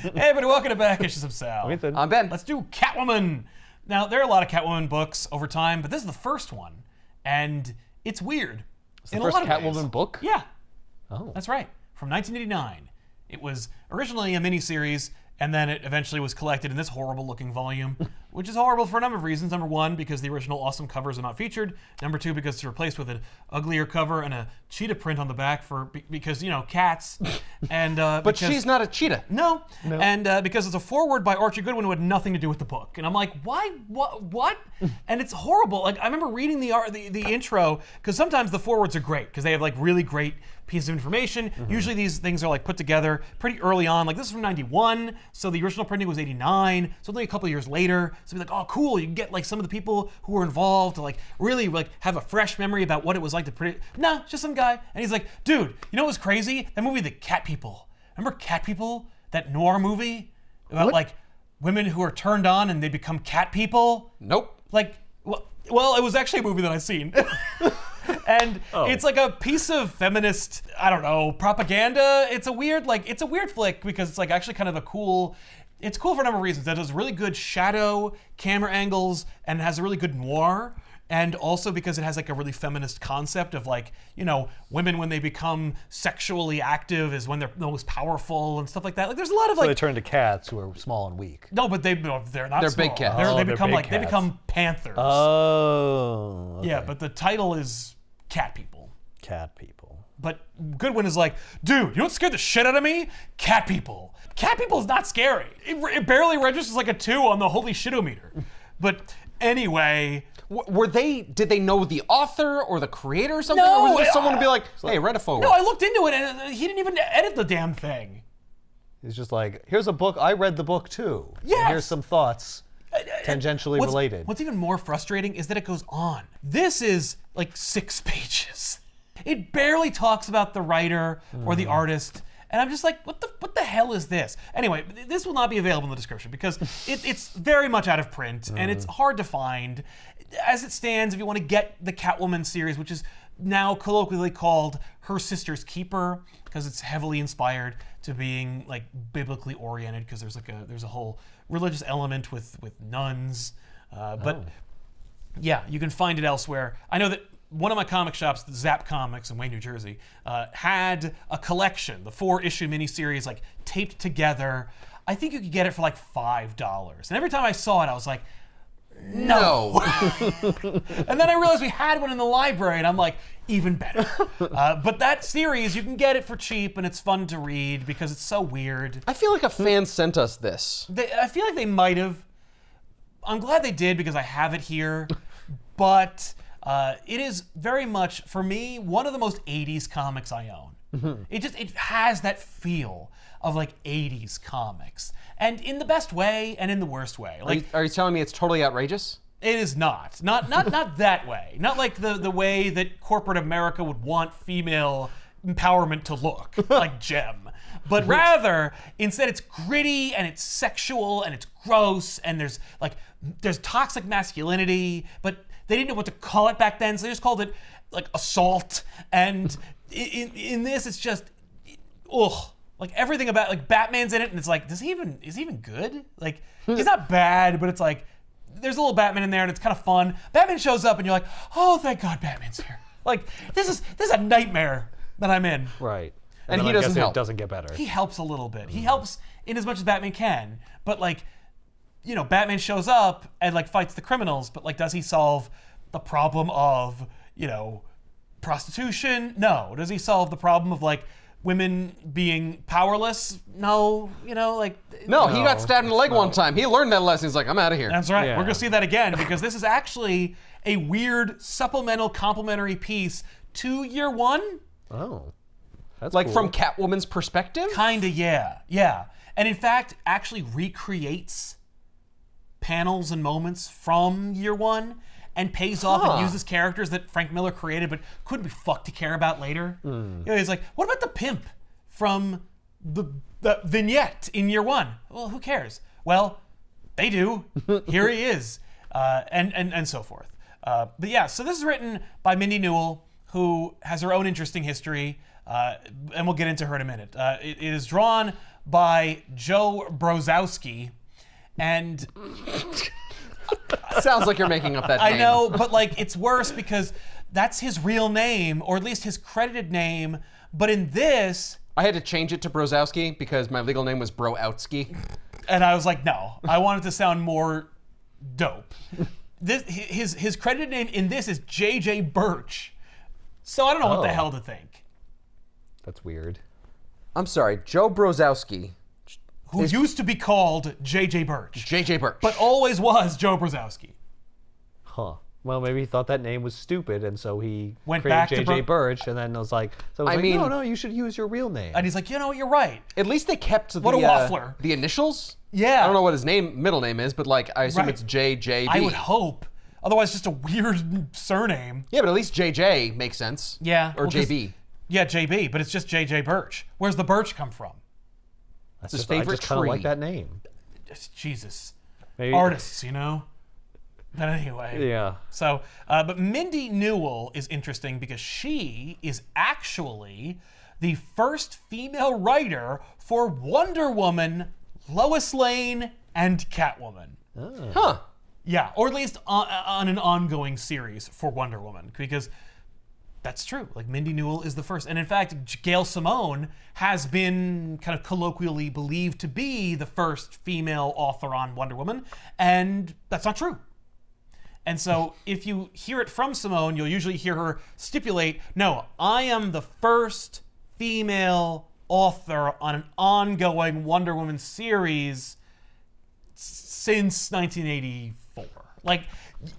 Hey, everybody, welcome to Back Issues of Sal. I'm Ben. Let's do Catwoman. Now, there are a lot of Catwoman books over time, but this is the first one, and it's weird. It's the first Catwoman book? Yeah. Oh. That's right. From 1989. It was originally a miniseries, and then it eventually was collected in this horrible-looking volume, which is horrible for a number of reasons. Number one, because the original awesome covers are not featured. Number two, because it's replaced with an uglier cover and a cheetah print on the back because, you know, cats. And But she's not a cheetah. No. And because it's a foreword by Archie Goodwin who had nothing to do with the book. And I'm like, why? What? And it's horrible. Like, I remember reading the intro, because sometimes the forewords are great, because they have, like, really great pieces of information. Usually these things are, like, put together pretty early on. Like, this is from 91, so the original printing was 89, so only a couple of years later. So be like, oh, cool, you can get, like, some of the people who were involved to, like, really, like, have a fresh memory about what it was like to print it. No, just some guy. And he's like, dude, you know what was crazy? That movie, The Cat People. Remember Cat People? That noir movie? About, like, women who are turned on and they become cat people? Nope. Like, well, it was actually a movie that I've seen. And it's like a piece of feminist, I don't know, propaganda. It's a weird flick because it's like actually kind of it's cool for a number of reasons. That has really good shadow camera angles and has a really good noir. And also because it has like a really feminist concept of like, you know, women when they become sexually active is when they're most powerful and stuff like that. Like there's a lot of So they turn to cats who are small and weak. No, but they're not They're small. big cats. They They're become big like they cats. become panthers. Oh. Okay. Yeah, but the title is Cat People. Cat people. But Goodwin is like, dude, you know what scared the shit out of me? Cat People. Cat People is not scary. It barely registers like a 2 on the holy shit-o-meter. But anyway... Did they know the author or the creator or something? No, or was it just someone to be like, hey, write a forward? No, I looked into it and he didn't even edit the damn thing. He's just like, here's a book. I read the book too. And Yes. here's some thoughts tangentially related. What's even more frustrating is that it goes on. This is like 6 pages. It barely talks about the writer or the artist. And I'm just like, what the hell is this? Anyway, this will not be available in the description because it's very much out of print and it's hard to find. As it stands, if you want to get the Catwoman series, which is now colloquially called Her Sister's Keeper, because it's heavily inspired to being like biblically oriented, because there's a whole religious element with nuns. But yeah, you can find it elsewhere. I know that one of my comic shops, Zap Comics in Wayne, New Jersey, had a collection, the 4-issue miniseries, like taped together. I think you could get it for like $5. And every time I saw it, I was like, no. And then I realized we had one in the library, and I'm like, even better. But that series, you can get it for cheap, and it's fun to read because it's so weird. I feel like a fan sent us this. I feel like they might have. I'm glad they did because I have it here. But it is very much, for me, one of the most 80s comics I own. It has that feel of like 80s comics. And in the best way and in the worst way. Like, Are you telling me it's totally outrageous? it is not. Not that way. Not like the way that corporate America would want female empowerment to look, like Gem. But rather, instead it's gritty and it's sexual and it's gross and there's toxic masculinity, but they didn't know what to call it back then, so they just called it like assault. And in this, it's just, ugh. Like everything about, like Batman's in it, and it's like, is he even good? Like, he's not bad, but it's like, there's a little Batman in there, and it's kind of fun. Batman shows up, and you're like, oh, thank God Batman's here. Like, this is a nightmare that I'm in. Right. And then he I doesn't guess help. It doesn't get better. He helps a little bit. He helps in as much as Batman can, but like, you know, Batman shows up and like fights the criminals, but like, does he solve the problem of, you know, prostitution? No. Does he solve the problem of like women being powerless? No. You know, like, No, he got stabbed in the leg one time. He learned that lesson. He's like, I'm out of here. that's right. Yeah. We're gonna see that again because this is actually a weird supplemental complementary piece to Year One. Oh. That's Like cool. from Catwoman's perspective? Kinda, yeah. Yeah. And in fact, actually recreates panels and moments from Year One and pays off and uses characters that Frank Miller created but couldn't be fucked to care about later. You know, he's like, what about the pimp from the vignette in Year One? Well, who cares? Well, they do. Here he is. And so forth. But yeah, so this is written by Mindy Newell, who has her own interesting history, and we'll get into her in a minute. It is drawn by Joe Brozowski. And Sounds like you're making up that name. I know, but like it's worse because that's his real name, or at least his credited name. But in this, I had to change it to Brozowski because my legal name was Broowski. and I was like, no, I want it to sound more dope. His credited name in this is J.J. Birch. So I don't know what the hell to think. That's weird. I'm sorry, Joe Brozowski. Who used to be called J.J. Birch. J.J. Birch. But always was Joe Brozowski. Huh. Well, maybe he thought that name was stupid, and so he Went created back to J.J. Birch, and then was like, no, you should use your real name. And he's like, you know what, you're right. At least they kept What a waffler. the initials. Yeah. I don't know what his middle name is, but like I assume Right. it's JJB. I would hope. Otherwise, just a weird surname. Yeah, but at least JJ makes sense. Yeah. Or well, 'cause- JB. Yeah, JB, but it's just J.J. Birch. Where's the Birch come from? That's his just, favorite I just kind of tree. like that name. Jesus. Maybe, Artists, you know? But anyway. Yeah. So, but Mindy Newell is interesting because she is actually the first female writer for Wonder Woman, Lois Lane, and Catwoman. Huh. Yeah, or at least on an ongoing series for Wonder Woman, because that's true. Like, Mindy Newell is the first. And in fact, Gail Simone has been kind of colloquially believed to be the first female author on Wonder Woman, and that's not true. And so if you hear it from Simone, you'll usually hear her stipulate, no, I am the first female author on an ongoing Wonder Woman series since 1984. Like,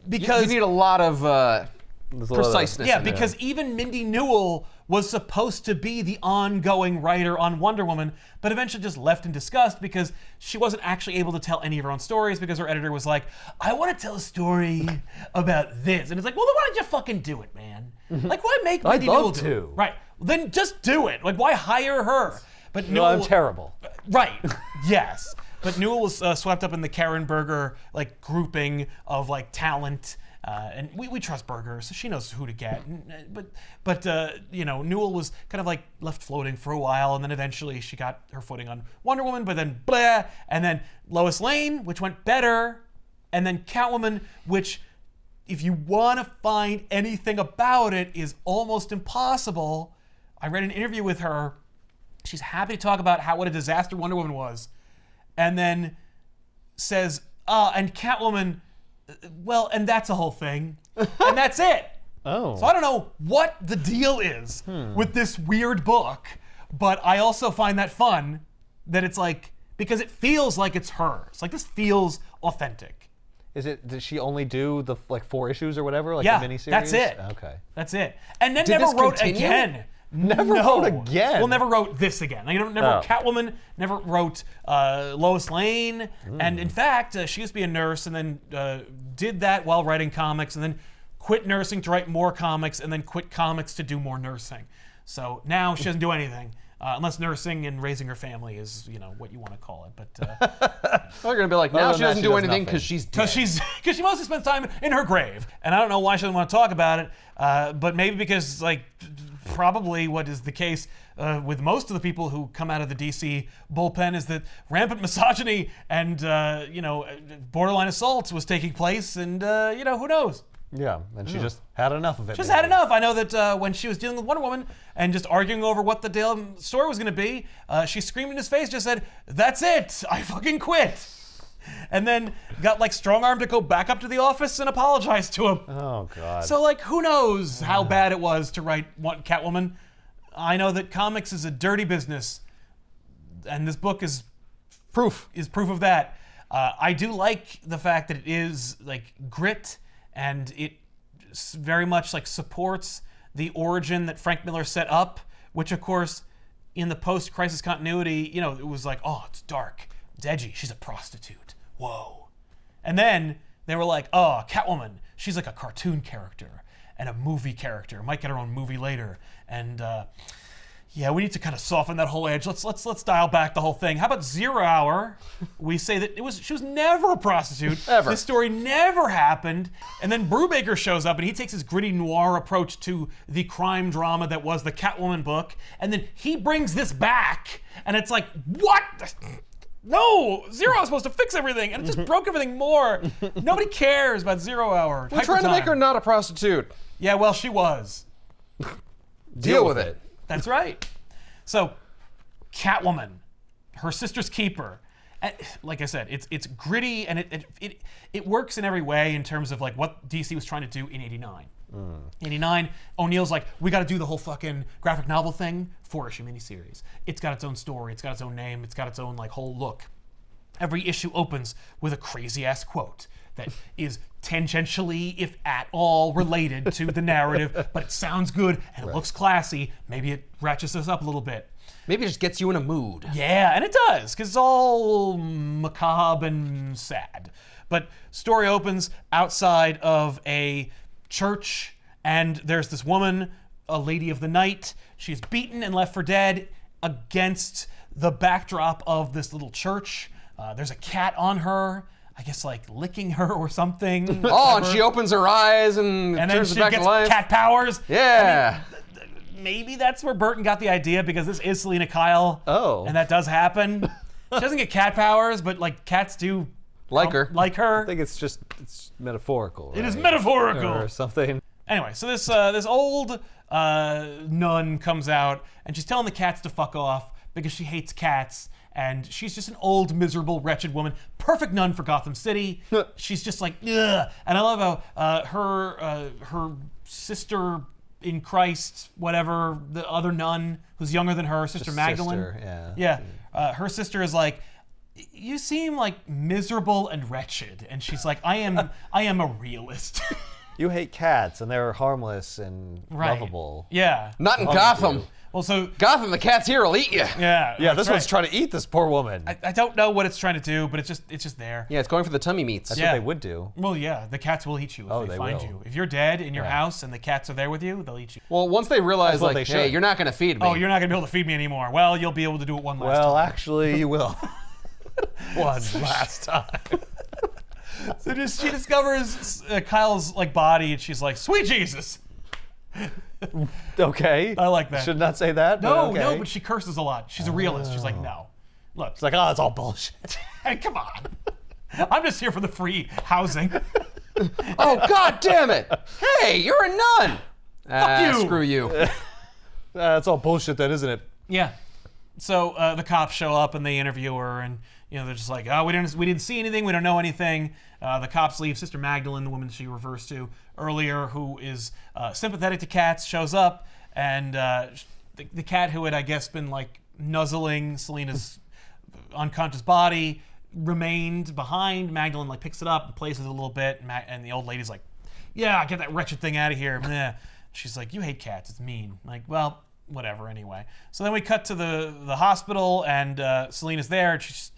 because... You need a lot of There's a lot of- preciseness. Yeah, in there. because even Mindy Newell was supposed to be the ongoing writer on Wonder Woman, but eventually just left in disgust because she wasn't actually able to tell any of her own stories because her editor was like, I want to tell a story about this. And it's like, well, then why don't you fucking do it, man? Like, why make Mindy love Newell do to. it? Right. Then just do it. Like, why hire her? But No, I'm terrible. Right. Yes. But Newell was swept up in the Karen Berger like grouping of like talent, and we trust Berger, so she knows who to get. But you know, Newell was kind of like left floating for a while, and then eventually she got her footing on Wonder Woman. But then blah, and then Lois Lane, which went better, and then Catwoman, which, if you want to find anything about it, is almost impossible. I read an interview with her. She's happy to talk about what a disaster Wonder Woman was. And then says, and Catwoman, well, and that's a whole thing. And that's it. Oh. So I don't know what the deal is with this weird book, but I also find that fun that it's like, because it feels like it's her. It's like, this feels authentic. Does she only do the 4 issues or whatever, like Yeah, the miniseries? that's it. Okay. That's it. And then Did never this wrote continue? again. Never wrote again? Well, never wrote this again. Like, never wrote Oh. Catwoman, never wrote Lois Lane. And in fact, she used to be a nurse and then did that while writing comics and then quit nursing to write more comics and then quit comics to do more nursing. So now she doesn't do anything. Unless nursing and raising her family is, you know, what you want to call it. But They're gonna be like, now Other she than that, doesn't she do does anything nothing. because she's dead. because she mostly spends time in her grave, and I don't know why she doesn't want to talk about it. But maybe because, like, probably what is the case with most of the people who come out of the DC bullpen is that rampant misogyny and you know, borderline assaults was taking place, and you know, who knows. Yeah, and she just had enough of it. Just maybe. had enough. I know that when she was dealing with Wonder Woman and just arguing over what the damn story was going to be, she screamed in his face, just said, "That's it, I fucking quit." And then got like strong-armed to go back up to the office and apologize to him. Oh, God. So like, who knows how bad it was to write Catwoman? I know that comics is a dirty business, and this book is proof of that. I do like the fact that it is like grit, and it very much like supports the origin that Frank Miller set up, which of course in the post-crisis continuity, you know, it was like, oh, it's dark, it's edgy, she's a prostitute, whoa. And then they were like, oh, Catwoman, she's like a cartoon character and a movie character, might get her own movie later. And yeah, we need to kind of soften that whole edge. Let's dial back the whole thing. How about 0 Hour? We say that she was never a prostitute. Ever. This story never happened. And then Brubaker shows up and he takes his gritty noir approach to the crime drama that was the Catwoman book. And then he brings this back, and it's like, what? No, 0 Hour was supposed to fix everything, and it just broke everything more. Nobody cares about 0 Hour. We're trying to make her not a prostitute. Yeah, well, she was. Deal with it. That's right. So, Catwoman, her sister's keeper. Like I said, it's gritty, and it works in every way in terms of like what DC was trying to do in '89. 89, O'Neill's like, we got to do the whole fucking graphic novel thing, 4-issue miniseries. It's got its own story, it's got its own name, it's got its own like whole look. Every issue opens with a crazy ass quote that is tangentially, if at all, related to the narrative, but it sounds good and it looks classy. Maybe it ratchets us up a little bit. Maybe it just gets you in a mood. Yeah, and it does, because it's all macabre and sad. But story opens outside of a church, and there's this woman, a lady of the night. She's beaten and left for dead against the backdrop of this little church. There's a cat on her, I guess like licking her or something. Oh, and she opens her eyes and then turns she back to gets life. cat powers. Yeah. I mean, maybe that's where Burton got the idea, because this is Selena Kyle. Oh. And that does happen. She doesn't get cat powers, but like cats do Like her. Like her. I think it's metaphorical. It is right? metaphorical. Or something. Anyway, so this old nun comes out, and she's telling the cats to fuck off because she hates cats, and she's just an old, miserable, wretched woman. Perfect nun for Gotham City. She's just like, ugh. And I love how her sister in Christ, whatever, the other nun who's younger than her, Sister Magdalene. Sister, yeah. Her sister is like, you seem like miserable and wretched, and she's like, I am a realist. You hate cats, and they're harmless and Right. lovable. Yeah. Not in Love Gotham. you. Well, so Gotham, the cats here will eat you. yeah, Yeah, that's this right. one's trying to eat this poor woman. I don't know what it's trying to do, but it's just there. Yeah, it's going for the tummy meats. That's Yeah. what they would do. Well, yeah, the cats will eat you if Oh, they they find will. you. If you're dead in your Yeah. house and the cats are there with you, they'll eat you. Well, once they realize, That's what like, they hey, should. you're not going to feed me. Oh, you're not gonna be able to feed me anymore. Well, you'll be able to do it one last Well, time. actually, you will. One last time. So she discovers Kyle's like body, and she's like, "Sweet Jesus." Okay. I like that. Should not say that. No, okay. no, but she curses a lot. She's a realist. She's like, no. Look, It's like, oh, it's all bullshit. hey, come on. I'm just here for the free housing. Oh, God damn it. Hey, you're a nun. you. Screw you. That's all bullshit, then, isn't it? Yeah. So the cops show up and they interview her, and they're just like, oh, we didn't see anything, we don't know anything. The cops leave. Sister Magdalene, the woman she refers to earlier, who is sympathetic to cats, shows up, and the cat who had, I guess, been like nuzzling Selena's unconscious body remained behind. Magdalene like picks it up and plays with it a little bit, and the old lady's like, yeah, get that wretched thing out of here. Meh. She's like, you hate cats, it's mean. Like, well, whatever, anyway. So then we cut to the hospital, and Selena's there, and she's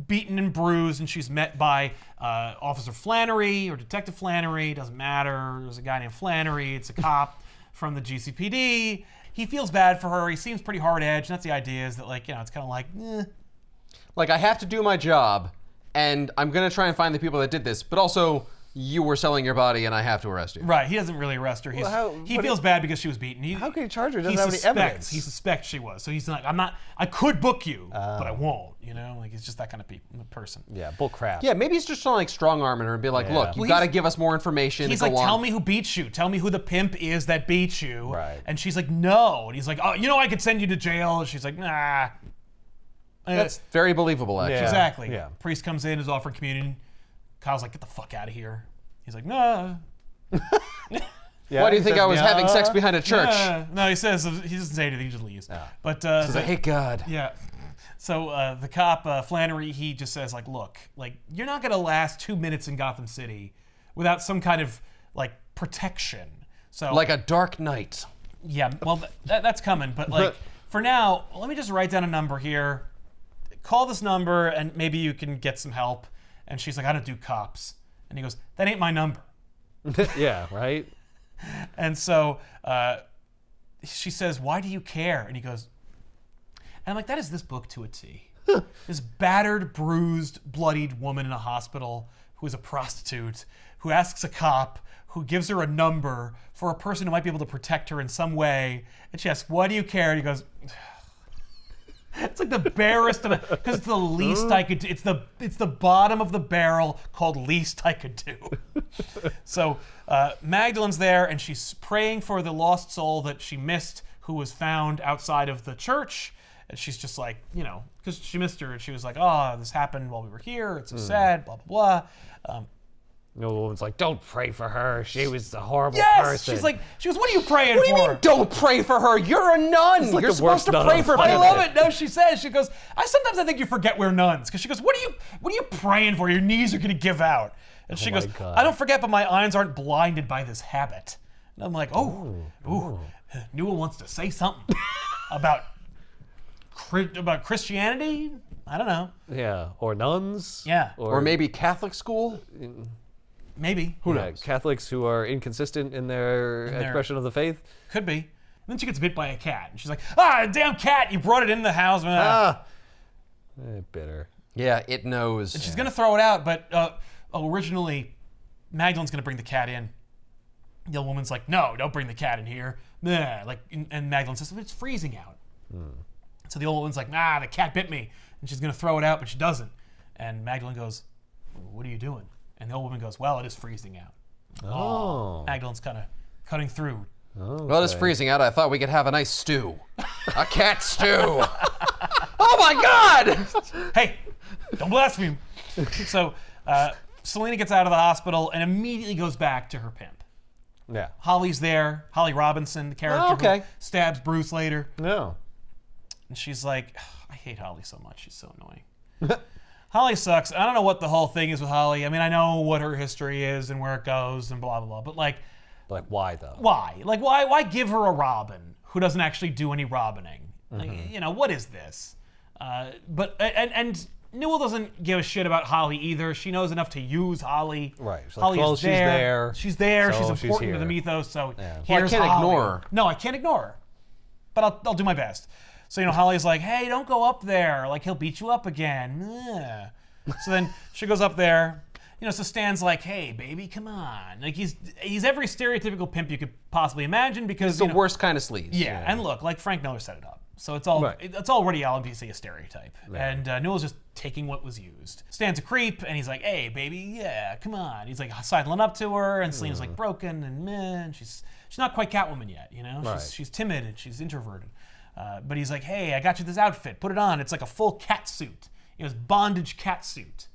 beaten and bruised, and she's met by Officer Flannery or Detective Flannery, doesn't matter. There's a guy named Flannery, it's a cop from the GCPD. He feels bad for her, he seems pretty hard-edged, and that's the idea, is that like, it's kind of like, Like, I have to do my job, and I'm going to try and find the people that did this, but also, you were selling your body, and I have to arrest you. Right, he doesn't really arrest her. He feels bad because she was beaten. How can he charge her? He doesn't have any evidence. He suspects she was. So he's like, I could book you, but I won't. Like, he's just that kind of person. Yeah, bull crap. Yeah, maybe he's just trying to like strong arm her and be like, Yeah. look, you Well, got to give us more information. He's and like, go tell on. me who beats you. Tell me who the pimp is that beats you. Right. And she's like, no. And he's like, oh, I could send you to jail. And she's like, nah. That's very believable, actually. Yeah. Exactly. Yeah. Priest comes in, is offering communion. Kyle's like, get the fuck out of here. He's like, nah. Yeah, Why do you he think says, I was having sex "Yeah." behind a church? No, he doesn't say anything. He just leaves. But Because I hate God. yeah. So the cop, Flannery, he just says like, look, like you're not gonna last 2 minutes in Gotham City without some kind of like protection. So Like a dark night. yeah, well that's coming. But like for now, let me just write down a number here. Call this number and maybe you can get some help. And she's like, I don't do cops. And he goes, that ain't my number. Yeah, right? And so she says, "Why do you care?" And he goes, and I'm like, that is this book to a T. This battered, bruised, bloodied woman in a hospital who is a prostitute, who asks a cop, who gives her a number for a person who might be able to protect her in some way. And she asks, "Why do you care?" And he goes, it's like the barest of it, because it's the least I could do. It's the bottom of the barrel called least I could do. So Magdalene's there, and she's praying for the lost soul that she missed, who was found outside of the church. And she's just like, because she missed her, and she was like, "Oh, this happened while we were here. It's so sad, blah, blah, blah." The woman's like, don't pray for her. She was a horrible Yes! person. She goes, "What are you praying What do you for?" mean, don't pray for her? You're a nun. like You're the supposed worst to nun pray on for the I people. love it. No, she says, she goes, sometimes I think you forget we're nuns. Because she goes, what are you praying for? Your knees are going to give out. And she my goes, God. "I don't forget, but my eyes aren't blinded by this habit." And I'm like, ooh, Newell wants to say something about Christianity? I don't know. Yeah, or nuns. Yeah. Or maybe Catholic school? Maybe. Who knows? Catholics who are inconsistent in their expression of the faith. Could be. And then she gets bit by a cat. And she's like, damn cat, you brought it in the house. Bitter. Yeah, it knows. She's going to throw it out, but originally, Magdalene's going to bring the cat in. The old woman's like, "No, don't bring the cat in here." And Magdalene says, "It's freezing out." So the old woman's like, "Nah, the cat bit me." And she's going to throw it out, but she doesn't. And Magdalene goes, "What are you doing?" And the old woman goes, "Well, it is freezing out." Oh. Magdalene's kind of cutting through. Well, it's freezing out. I thought we could have a nice stew. A cat stew. Oh my God! Hey, don't blaspheme. So Selena gets out of the hospital and immediately goes back to her pimp. Yeah. Holly's there. Holly Robinson, the character who okay. stabs Bruce later. No. And she's like, "I hate Holly so much. She's so annoying." Holly sucks. I don't know what the whole thing is with Holly. I mean, I know what her history is and where it goes and blah, blah, blah. But like Why though? why? Like, why give her a Robin who doesn't actually do any Robbining? Like, what is this? And Newell doesn't give a shit about Holly either. She knows enough to use Holly. Right. She's like, Holly well, is she's there. She's there. So She's she's important to the here. mythos. So Yeah. Well, I here's can't Holly. ignore her. No, I can't ignore her. But I'll do my best. So, Holly's like, "Hey, don't go up there. Like, he'll beat you up again." Ugh. So then she goes up there. So Stan's like, "Hey, baby, come on." Like, he's every stereotypical pimp you could possibly imagine because The worst kind of sleaze. yeah, and look, like Frank Miller set it up. So it's all Right. it's already obviously a stereotype. And Newell's just taking what was used. Stan's a creep, and he's like, "Hey, baby, yeah, come on." He's like sidling up to her, and Selena's like broken and meh, and she's not quite Catwoman yet, Right. She's timid and she's introverted. But he's like, "Hey, I got you this outfit. Put it on. It's like a full cat suit. It's bondage cat suit."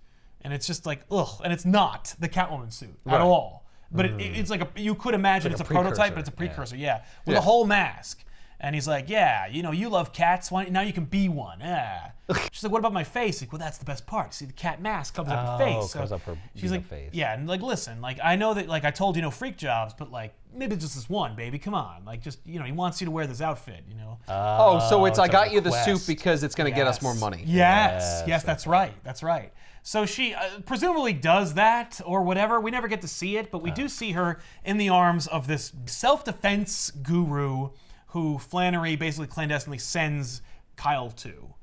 And it's just like, ugh. And it's not the Catwoman suit at all. But it's like you could imagine it's a prototype, but it's a precursor, yeah. With a whole mask. And he's like, "Yeah, you love cats. Now you can be one." Yeah. She's like, "What about my face?" Like, "Well, that's the best part. See, the cat mask comes up her face." comes up her she's like, face. "Yeah, and like, listen, like, I know that, like, I told you no freak jobs, but like, maybe just this one, baby. Come on, like, just he wants you to wear this outfit, Oh, so it's I a got you the request. suit because it's going to get us more money. Yes, Yes, that's right. That's right. So she presumably does that or whatever. We never get to see it, but we do see her in the arms of this self-defense guru who Flannery basically clandestinely sends Kyle to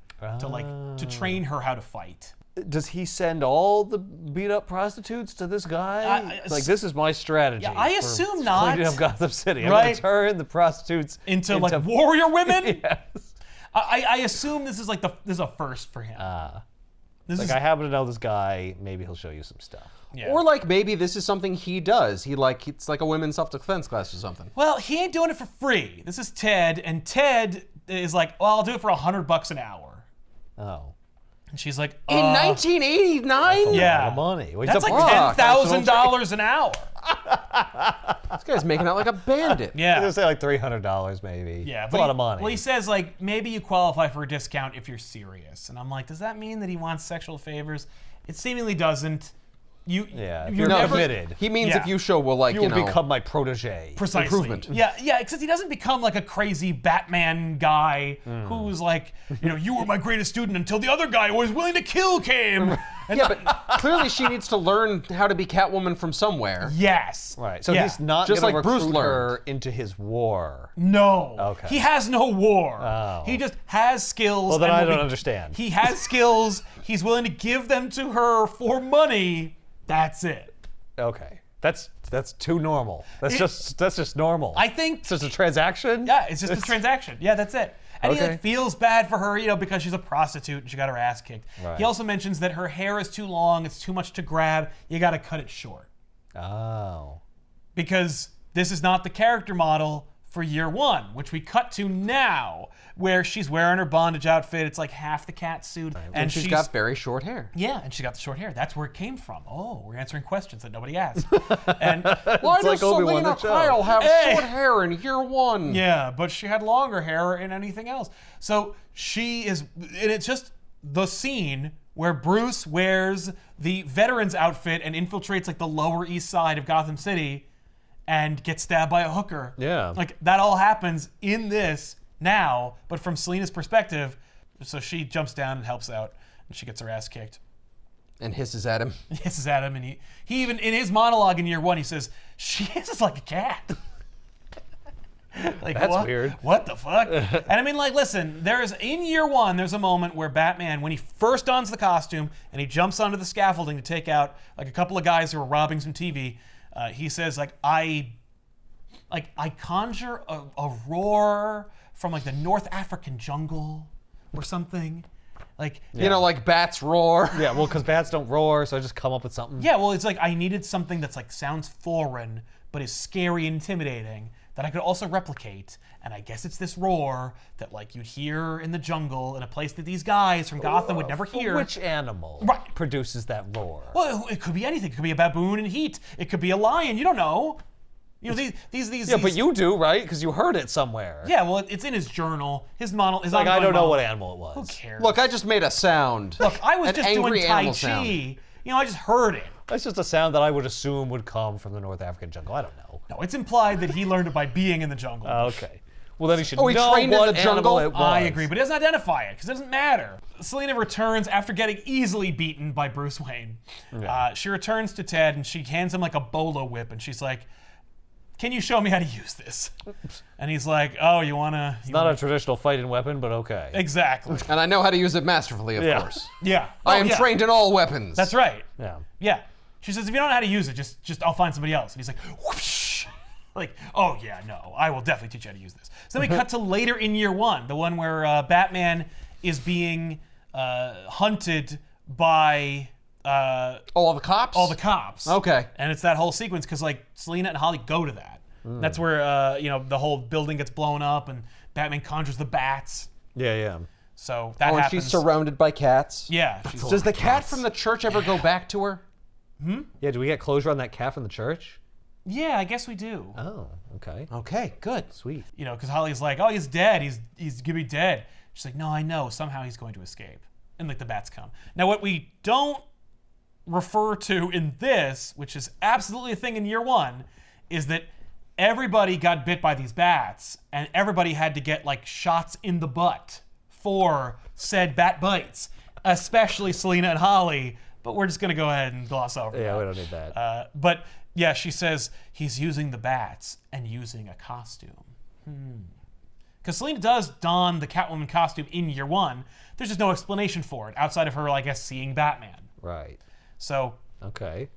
train her how to fight. Does he send all the beat up prostitutes to this guy? I- This is my strategy. Yeah, I for assume not. cleaning up Gotham City. I'm Right. going to turn the prostitutes Into like warrior women? Yes. I assume this is like this is a first for him. This is I happen to know this guy. Maybe he'll show you some stuff. yeah. Or like maybe this is something he does. It's like a women's self-defense class or something. Well, he ain't doing it for free. This is Ted, and Ted is like, "Well, I'll do it for $100 an hour." Oh. And she's like, In 1989? yeah, A lot of money. Well, he's that's a like buck. $10,000 an hour." This guy's making out like a bandit. I'm Yeah, going to say like $300 maybe. yeah, It's a lot of money. Well, he says like maybe you qualify for a discount if you're serious, and I'm like, does that mean that he wants sexual favors? It seemingly doesn't. Yeah, if you're you're never committed. He means Yeah. if you show will like, you will become my protege. precisely. improvement. Yeah, except he doesn't become like a crazy Batman guy Hmm. who's like, you were my greatest student until the other guy who was willing to kill came. Yeah, but clearly she needs to learn how to be Catwoman from somewhere. Yes. Right. So Yeah. he's not Just going to like Bruce recruit her learned. into his war. No. Okay. He has no war. Oh. He just has skills. Well, then and I will don't be- understand. He has skills. He's willing to give them to her for money. That's it. Okay. That's too normal. That's just normal. I think. It's just a transaction? Yeah, it's just a transaction. Yeah, that's it. And he Okay. like, feels bad for her, because she's a prostitute and she got her ass kicked. Right. He also mentions that her hair is too long, it's too much to grab, you gotta cut it short. Oh. Because this is not the character model for year one, which we cut to now, where she's wearing her bondage outfit, it's like half the cat suit, And she's got very short hair. yeah, and she got the short hair. That's where it came from. Oh, we're answering questions that nobody asked. And Why like does Obi-Wan Selena the show. Kyle have Hey. short hair in year one? yeah, but she had longer hair and anything else. So she is, and it's just the scene where Bruce wears the veteran's outfit and infiltrates like the Lower East Side of Gotham City and gets stabbed by a hooker. Yeah. Like that all happens in this now, but from Selena's perspective. So she jumps down and helps out, and she gets her ass kicked. And hisses at him. Hisses at him, and he even in his monologue in year one, he says, "She hisses like a cat." Like, That's what? weird. What the fuck? And I mean, like, listen, in year one, there's a moment where Batman, when he first dons the costume and he jumps onto the scaffolding to take out like a couple of guys who are robbing some TV, he says, like, I conjure a roar from like the North African jungle or something. Like, You know, like bats roar. Yeah, well, because bats don't roar, so I just come up with something. yeah, well, it's like I needed something that's like sounds foreign but is scary and intimidating that I could also replicate. And I guess it's this roar that like you'd hear in the jungle in a place that these guys from Gotham would never hear. Which animal Right. produces that roar? Well, it could be anything. It could be a baboon in heat. It could be a lion. You don't know. You know these. Yeah, but you do, right? Because you heard it somewhere. Yeah, well, it's in his journal. His model. His Like, I ongoing don't know model. what animal it was. Who cares? Look, I just made a sound. Look, I was An just angry doing Tai animal Chi. sound. I just heard it. That's just a sound that I would assume would come from the North African jungle. I don't know. No, it's implied that he learned it by being in the jungle. Okay. Well, then he should Oh, he know trained in what the animal jungle? it was. I agree, but he doesn't identify it because it doesn't matter. Selena returns after getting easily beaten by Bruce Wayne. She returns to Ted and she hands him like a bolo whip and she's like, "Can you show me how to use this?" And he's like, "Oh, you wanna?" It's not a traditional fighting weapon, but okay. Exactly. And I know how to use it masterfully, of Yeah. course. Yeah. I Oh, am yeah. trained in all weapons. That's right. Yeah. Yeah. She says, "If you don't know how to use it, just I'll find somebody else." And he's like, whoosh. Like, "Oh yeah, no, I will definitely teach you how to use this." So then we cut to later in year one, the one where Batman is being hunted by All the cops? all the cops. Okay. And it's that whole sequence because like Selena and Holly go to that. That's where the whole building gets blown up and Batman conjures the bats. Yeah, yeah. So that Oh, and happens. she's surrounded by cats. Yeah. Does the cat from the church ever go back to her? Yeah, do we get closure on that cat from the church? Yeah, I guess we do. Oh, okay. Okay, good. Sweet. Because Holly's like, "Oh, he's dead. He's gonna be dead." She's like, "No, I know. Somehow he's going to escape." And like the bats come. Now, what we don't refer to in this, which is absolutely a thing in year one, is that everybody got bit by these bats, and everybody had to get like shots in the butt for said bat bites, especially Selena and Holly. But we're just gonna go ahead and gloss over Yeah, that. we don't need that. But yeah, she says he's using the bats and using a costume. Because Selena does don the Catwoman costume in year one. There's just no explanation for it outside of her, I guess, seeing Batman. Right. So Okay.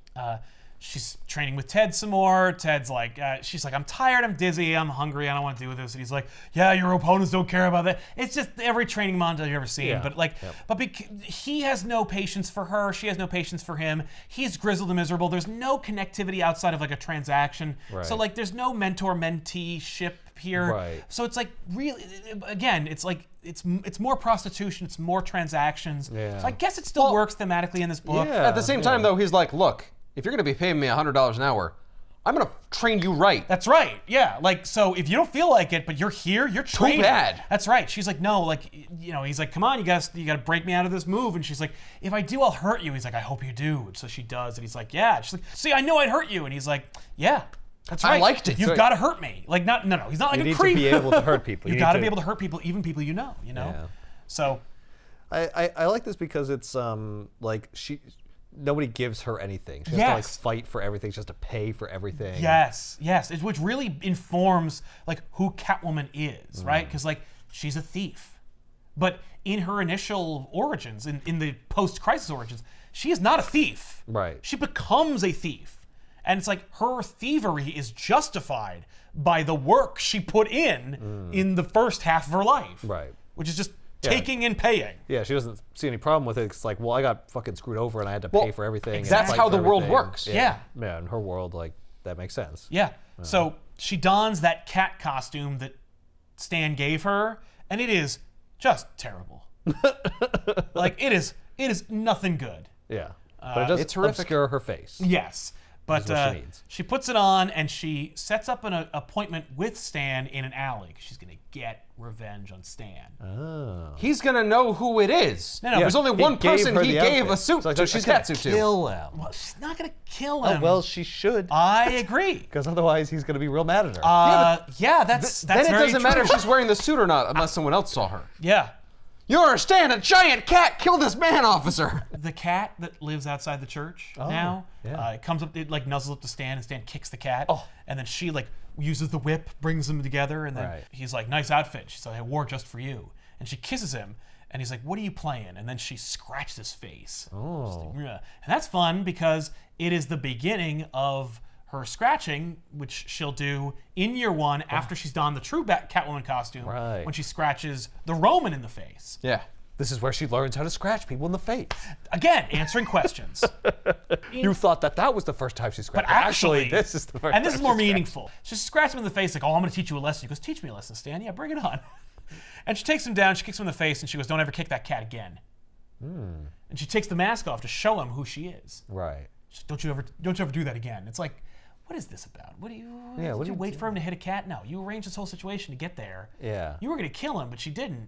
she's training with Ted some more. Ted's like, she's like, "I'm tired, I'm dizzy, I'm hungry, I don't want to do this." And he's like, "Yeah, your opponents don't care about that." It's just every training montage you've ever seen. Yeah. But like, Yep. he has no patience for her. She has no patience for him. He's grizzled and miserable. There's no connectivity outside of like a transaction. Right. So like, there's no mentor-mentee ship here. Right. So it's like really, again, it's like it's more prostitution. It's more transactions. Yeah. So I guess it still works thematically in this book. Yeah. At the same time, though, he's like, "Look, if you're going to be paying me $100 an hour, I'm going to train you right." That's right. Yeah. Like, so if you don't feel like it, but you're here, you're trained. bad. That's right. She's like, "No, like, he's like, "Come on, you gotta break me out of this move." And she's like, "If I do, I'll hurt you." He's like, "I hope you do." And so she does. And he's like, "Yeah." She's like, "See, I knew I'd hurt you." And he's like, "Yeah, that's I right. liked it. You've So- got to hurt me. Like, no. He's not like You a need creep. to be able to hurt people. You've You got to need be able to hurt people, even people you know. Yeah. So, I like this because it's like nobody gives her anything. She has to like fight for everything. She has to pay for everything. Yes, which really informs like who Catwoman is, right? Because like she's a thief, but in her initial origins, in the post-crisis origins, she is not a thief. Right. She becomes a thief, and it's like her thievery is justified by the work she put in the first half of her life. Right. Which is just taking and paying. Yeah, she doesn't see any problem with it. It's like, well, I got fucking screwed over and I had to pay for everything. That's how the world works. Yeah. Yeah, in her world, like, that makes sense. Yeah. So she dons that cat costume that Stan gave her, and it is just terrible. Like, it is nothing good. Yeah. But it does it's horrific. obscure her face. Yes. But what she needs. she puts it on and she sets up an appointment with Stan in an alley. She's going to get revenge on Stan. Oh. He's gonna know who it is. No, There's only one person he gave outfit. a suit So to, she's a gonna cat suit to. kill him. Well, she's not going to kill him. Oh, well, she should. I agree. Because otherwise he's going to be real mad at her. That's Then it very doesn't matter true. if she's wearing the suit or not, unless someone else saw her. Yeah. You understand? A giant cat killed this man, officer. The cat that lives outside the church now, it comes up, it like nuzzles up to Stan, and Stan kicks the cat, and then she like uses the whip, brings them together, and then he's like, "Nice outfit." She's like, "I wore it just for you," and she kisses him, and he's like, "What are you playing?" And then she scratched his face. Oh, and that's fun because it is the beginning of her scratching, which she'll do in year one after she's donned the true Catwoman costume, when she scratches the Roman in the face. Yeah. This is where she learns how to scratch people in the face. Again, answering questions. You thought that was the first time she scratched. But actually, this is the first and this time is more she scratched. meaningful. She scratches him in the face like, "Oh, I'm going to teach you a lesson." He goes, "Teach me a lesson, Stan." "Yeah, bring it on." And she takes him down, she kicks him in the face, and she goes, "Don't ever kick that cat again." And she takes the mask off to show him who she is. Right. She's, don't you ever do that again. It's like, what is this about? What do you? Yeah, what did you do you wait do? for him to hit a cat? No, you arranged this whole situation to get there. Yeah. You were going to kill him, but she didn't.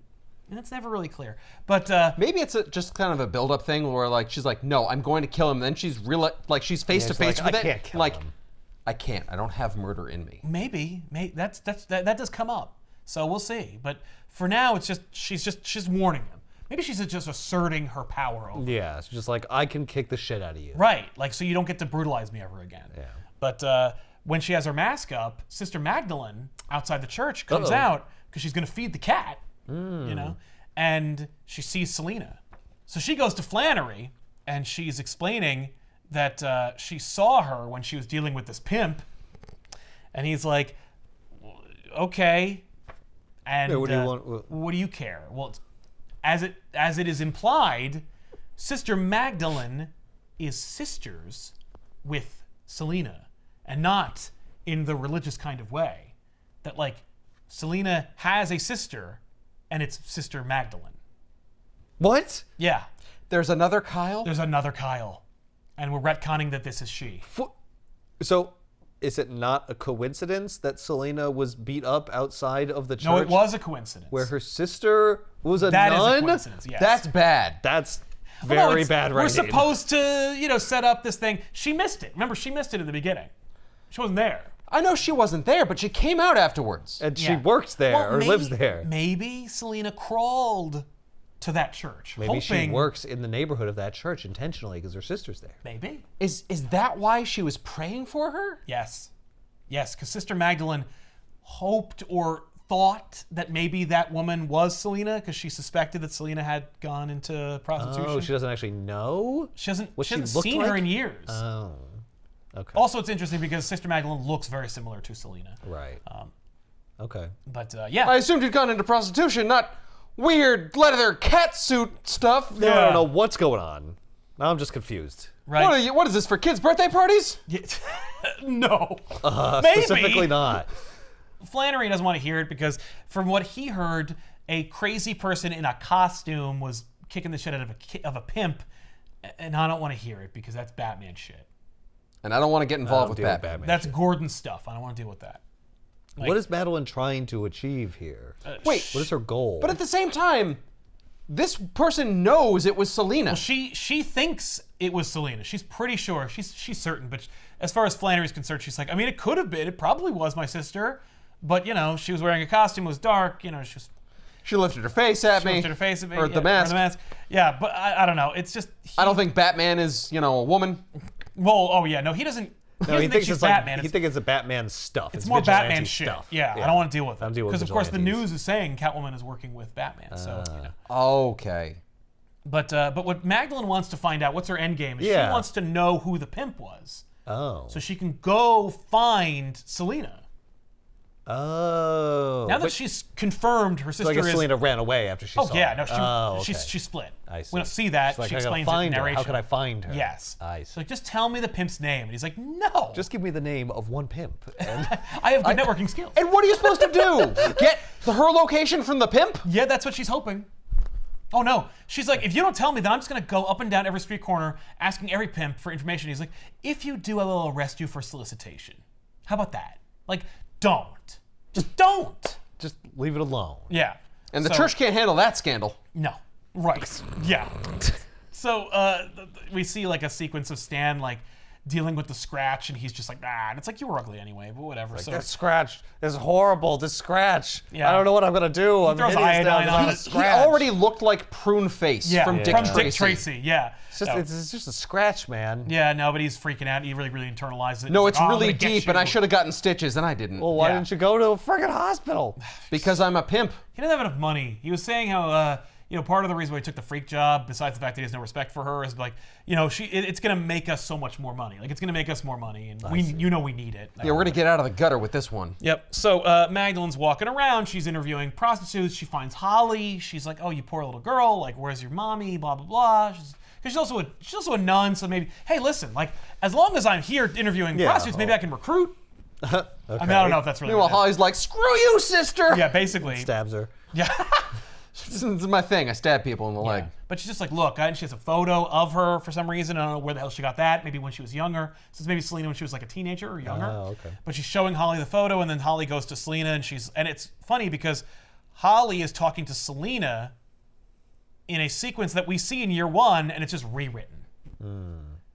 And that's never really clear. But Maybe it's just kind of a build-up thing where like she's like, "No, I'm going to kill him." And then she's she's face to face with I it. can't kill like, him. I can't. I don't have murder in me. maybe that does come up. So we'll see. But for now, it's just she's warning him. Maybe she's just asserting her power over him. Yeah, it's just like, I can kick the shit out of you. Right, like so you don't get to brutalize me ever again. Yeah. But when she has her mask up, Sister Magdalene outside the church comes out because she's going to feed the cat, you know, and she sees Selina. So she goes to Flannery and she's explaining that she saw her when she was dealing with this pimp, and he's like, "Okay." And Yeah, what do you want? what do you care? Well, it's, as it is implied, Sister Magdalene is sisters with Selina, and not in the religious kind of way. That like Selina has a sister, and it's Sister Magdalene. What? Yeah, There's another Kyle. there's another Kyle, and we're retconning that this is she. So, is it not a coincidence that Selina was beat up outside of the church? No, it was a coincidence. Where her sister was a That is nun? a coincidence. Yes. That's bad. That's Well, no, very it's- bad We're writing. supposed to, set up this thing. She missed it. Remember, she missed it at the beginning. She wasn't there. I know she wasn't there, but she came out afterwards. And she Yeah. works there Well, or maybe- lives there. Maybe Selina crawled to that church, Maybe she hoping. works in the neighborhood of that church intentionally because her sister's there. Maybe. Is that why she was praying for her? Yes, because Sister Magdalene hoped or thought that maybe that woman was Selina because she suspected that Selina had gone into prostitution. Oh, she doesn't actually know? She hasn't what she hasn't looked seen her like? in years. Oh, okay. Also, it's interesting because Sister Magdalene looks very similar to Selina. Right. Okay. But yeah. I assumed you'd gone into prostitution, not weird leather cat suit stuff. I don't know what's going on. Now I'm just confused. Right. What is this for kids' birthday parties? Yeah. No. Maybe. Specifically not. Flannery doesn't want to hear it because from what he heard, a crazy person in a costume was kicking the shit out of a pimp, and I don't want to hear it because that's Batman shit. And I don't want to get involved with deal with Batman. That's Gordon stuff. I don't want to deal with that. What is Madeline trying to achieve here? Wait, What is her goal? but at the same time, this person knows it was Selina. She thinks it was Selina. She's pretty sure. She's certain. But as far as Flannery's concerned, she's like, I mean, it could have been. It probably was my sister. But, she was wearing a costume. It was dark. She was... She lifted her face at She me. lifted her face at me. Or yeah, the mask. Or the mask. Yeah, but I don't know. It's just. I don't think Batman is, a woman. Well, oh yeah, no, he doesn't. No, he thinks she's it's like Batman. he thinks it's a Batman stuff. It's more vigilante Batman shit. stuff. Yeah, I don't want to deal with it. I'm dealing with because of course the vigilantes. news is saying Catwoman is working with Batman. So Okay. But what Magdalene wants to find out, what's her end game? Is Yeah. she wants to know who the pimp was, Oh. so she can go find Selena. Oh. Now that she's confirmed her sister So I guess is. Selena ran away after she Oh saw yeah, her. no, Oh, she okay. split. I see. We don't see that. She's like, she I gotta explains it in find her. narration. How can I find her? Yes. I So see. like, just tell me the pimp's name, and he's like, no. Just give me the name of one pimp. And I have good networking skills. And what are you supposed to do? Get her location from the pimp? Yeah, that's what she's hoping. Oh no, she's like, if you don't tell me, then I'm just gonna go up and down every street corner asking every pimp for information. He's like, if you do, I will arrest you for solicitation. How about that? Like, don't. Just don't. just leave it alone. Yeah. And the So- church can't handle that scandal. No. Right. Yeah. So we see like a sequence of Stan like dealing with the scratch, and he's just like, ah, and it's like, you were ugly anyway, but whatever. So This scratch is horrible. This scratch. Yeah. I don't know what I'm gonna do. I'm throws hideous now iodine because on I'm it. a He scratch. already looked like Prune Face yeah, from Dick from Tracy. Dick Tracy. Yeah. It's just a scratch, man. Yeah, no, but he's freaking out. He really, really internalizes it. No, He's it's like, "Oh, I'm really gonna get deep, and you." I should have gotten stitches, and I didn't. Well, why Yeah. didn't you go to a friggin' hospital? Because I'm a pimp. He doesn't have enough money. He was saying how, part of the reason why he took the freak job, besides the fact that he has no respect for her, is like, it's gonna make us so much more money. Like, it's gonna make us more money, and we need it. Yeah, we're gonna get out of the gutter with this one. Yep. So Magdalene's walking around. She's interviewing prostitutes. She finds Holly. She's like, "Oh, you poor little girl. Like, where's your mommy? Blah blah blah." Because she's also a nun. So maybe, hey, listen. Like, as long as I'm here interviewing prostitutes, maybe I can recruit. Okay. I mean, I don't know if that's really. Meanwhile, what it is. Holly's like, "Screw you, sister." Yeah, basically. Stabs her. Yeah. This is my thing. I stab people in the leg. But she's just like, look, and she has a photo of her for some reason. I don't know where the hell she got that. Maybe when she was younger. So it's maybe Selena when she was like a teenager or younger. Oh, okay. But she's showing Holly the photo, and then Holly goes to Selena, and it's funny because Holly is talking to Selena in a sequence that we see in year one, and it's just rewritten.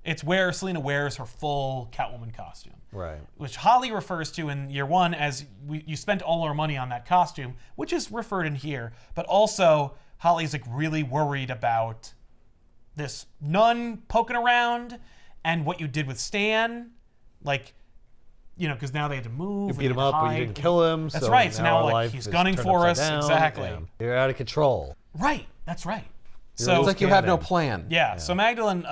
It's where Selena wears her full Catwoman costume. Right. Which Holly refers to in year one as you spent all our money on that costume, which is referred in here. But also, Holly's like really worried about this nun poking around and what you did with Stan. Like, because now they had to move. You and beat him they had to up, but you hide. didn't kill him. That's so right. So now our like life he's is gunning turned for upside us. down. Exactly. Yeah. You're out of control. Right. That's right. You're So It's like you have no Scanning. plan. yeah, so Magdalene,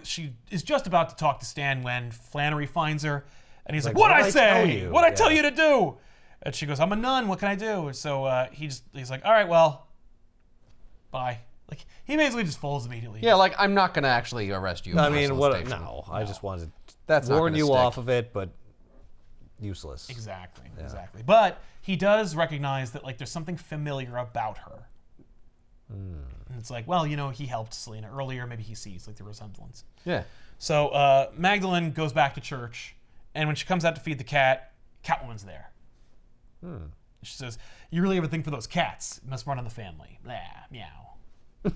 she is just about to talk to Stan when Flannery finds her, and he's like, Like, "What'd I what'd I tell say? you?" What'd I Yeah. tell you to do?" And she goes, "I'm a nun. What can I do?" So he's like, "All right, well, bye." Like he basically just folds immediately. Yeah, like I'm not gonna actually arrest you. I for mean, what? solicitation. No, I just wanted That's to not warn gonna you stick. off of it, but useless. exactly. But he does recognize that like there's something familiar about her. And it's like, well, he helped Selena earlier. Maybe he sees like the resemblance. Yeah. So Magdalene goes back to church, and when she comes out to feed the cat, Catwoman's there. She says, "You really have a thing for those cats. It must run in the family." Blah, meow.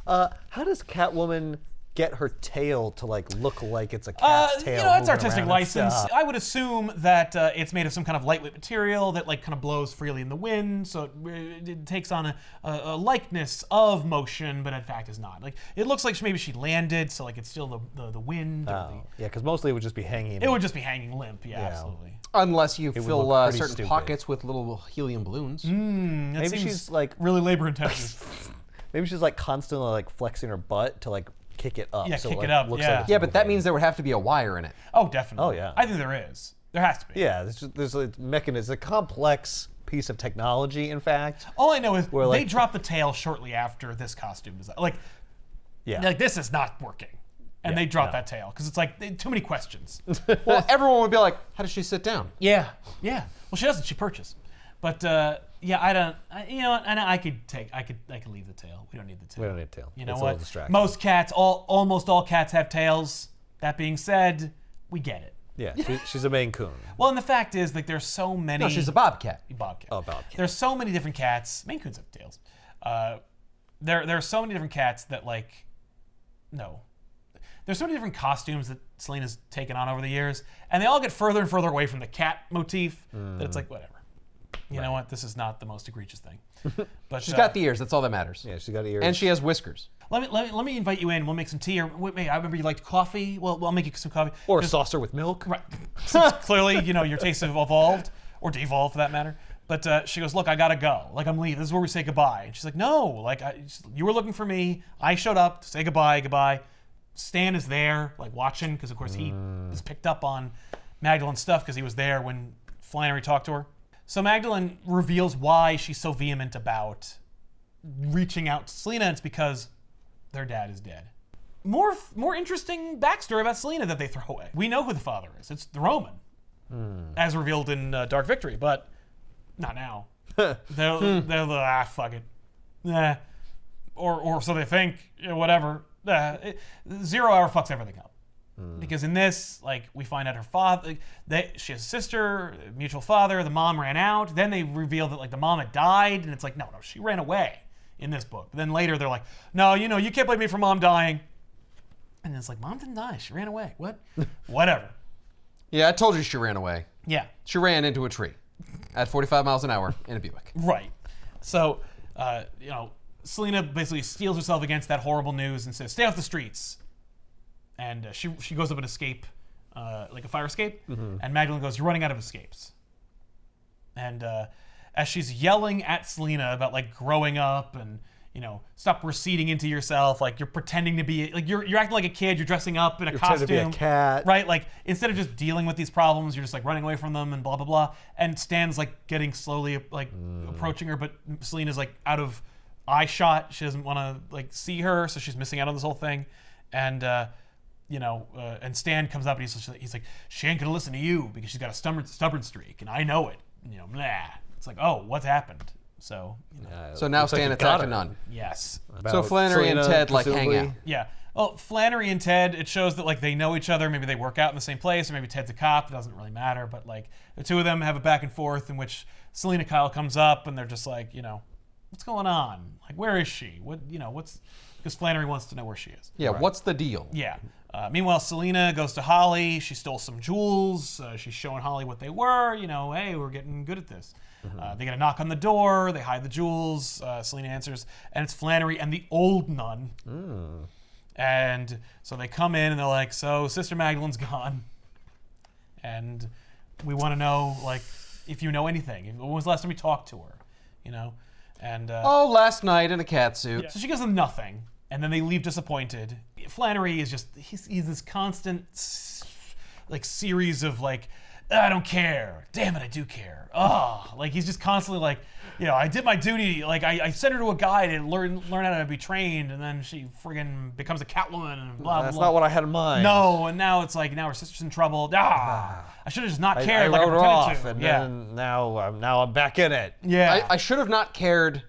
How does Catwoman get her tail to like look like it's a cat's tail? It's moving artistic around and license. stuff? I would assume that it's made of some kind of lightweight material that like kind of blows freely in the wind, so it takes on a likeness of motion, but in fact is not. Like it looks like maybe she landed, so like it's still the wind. Or Oh, yeah, because mostly it would just be hanging. it would just be hanging limp. Yeah, absolutely. Unless you would fill look pretty certain stupid. pockets with little helium balloons. That Maybe seems she's like really labor intensive. maybe she's like constantly like flexing her butt to like kick it up. Yeah, so kick like, it up, looks yeah. like it's Yeah, but that moving. means there would have to be a wire in it. Oh, definitely. Oh, yeah. I think there is. There has to be. Yeah, there's a mechanism, a complex piece of technology. In fact, All I know is Where, they like- drop the tail shortly after this costume design. Like yeah, this is not working. And they drop that tail because it's like too many questions. Well, everyone would be like, "How does she sit down?" Yeah. Well, she doesn't. She purchased. But I don't. And I could leave the tail. We don't need the tail. we don't need a tail. You know it's what? A little distracting. Most cats, almost all cats have tails. That being said, we get it. Yeah, she's a Maine Coon. Well, and the fact is, like, there's so many. No, she's a bobcat. Bobcat. Oh, bobcat. There's so many different cats. Maine Coons have tails. There are so many different cats that like, no. There's so many different costumes that Selena's taken on over the years, and they all get further and further away from the cat motif that it's like whatever. You know what? This is not the most egregious thing. But She's got the ears. That's all that matters. Yeah, she's got ears. And she has whiskers. let me invite you in. We'll make some tea. Or I remember you liked coffee. Well, I'll make you some coffee. or a saucer with milk. Right. Since clearly, your tastes have evolved, or devolved for that matter. But she goes, look, I gotta go. Like, I'm leaving. This is where we say goodbye. And she's like, no. Like, you were looking for me. I showed up to say goodbye. Stan is there, like, watching, because, of course, he was picked up on Magdalene's stuff because he was there when Flannery talked to her. So Magdalene reveals why she's so vehement about reaching out to Selena. It's because their dad is dead. More interesting backstory about Selena that they throw away. We know who the father is. It's the Roman, as revealed in Dark Victory, but not now. They're like, fuck it. Nah. Or so they think, whatever. 0 Hour fucks everything up. Because in this, like, we find out her father, she has a sister, a mutual father, the mom ran out. Then they reveal that, like, the mom had died, and it's like, no, she ran away in this book. But then later they're like, no, you can't blame me for mom dying. And it's like, mom didn't die, she ran away. What? Whatever. Yeah, I told you she ran away. Yeah. She ran into a tree at 45 miles an hour in a Buick. Right. So, Selena basically steels herself against that horrible news and says, stay off the streets. And she goes up an escape, like a fire escape, and Magdalene goes, you're running out of escapes. And as she's yelling at Selena about, like, growing up and, stop receding into yourself, like, you're pretending to be, like, you're acting like a kid, you're dressing up in a costume. Pretending to be a cat. Right? Like, instead of just dealing with these problems, you're just, like, running away from them and blah, blah, blah. And Stan's, like, getting slowly, like, approaching her, but Selena's, like, out of eye shot. She doesn't want to, like, see her, so she's missing out on this whole thing. And, and Stan comes up and he's like, she ain't gonna listen to you because she's got a stubborn streak, and I know it. Blah. It's like, oh, what's happened? So, So now Stan attacked a nun. yes. So Flannery and Ted, like, hang out. Yeah. Well, Flannery and Ted, it shows that, like, they know each other. Maybe they work out in the same place, or maybe Ted's a cop. It doesn't really matter. But, like, the two of them have a back and forth in which Selena Kyle comes up and they're just like, what's going on? Like, where is she? Because Flannery wants to know where she is. Yeah, what's the deal? Yeah. Meanwhile, Selena goes to Holly. She stole some jewels. She's showing Holly what they were. Hey, we're getting good at this. They get a knock on the door. They hide the jewels. Selena answers, and it's Flannery and the old nun. And so they come in, and they're like, so Sister Magdalene's gone. And we want to know, like, if you know anything. When was the last time we talked to her? And last night in a cat suit. so she gives them nothing, and then they leave disappointed. Flannery is just, he's this constant, like, series of, like, I don't care. Damn it, I do care. Like, he's just constantly like, I did my duty. Like, I sent her to a guy to learn how to be trained, and then she friggin' becomes a Catwoman and blah, blah, That's blah. not what I had in mind. No, and now it's like, now her sister's in trouble. I should have just not cared. I like wrote her I off, pretended to. and then now I'm back in it. Yeah. I should have not cared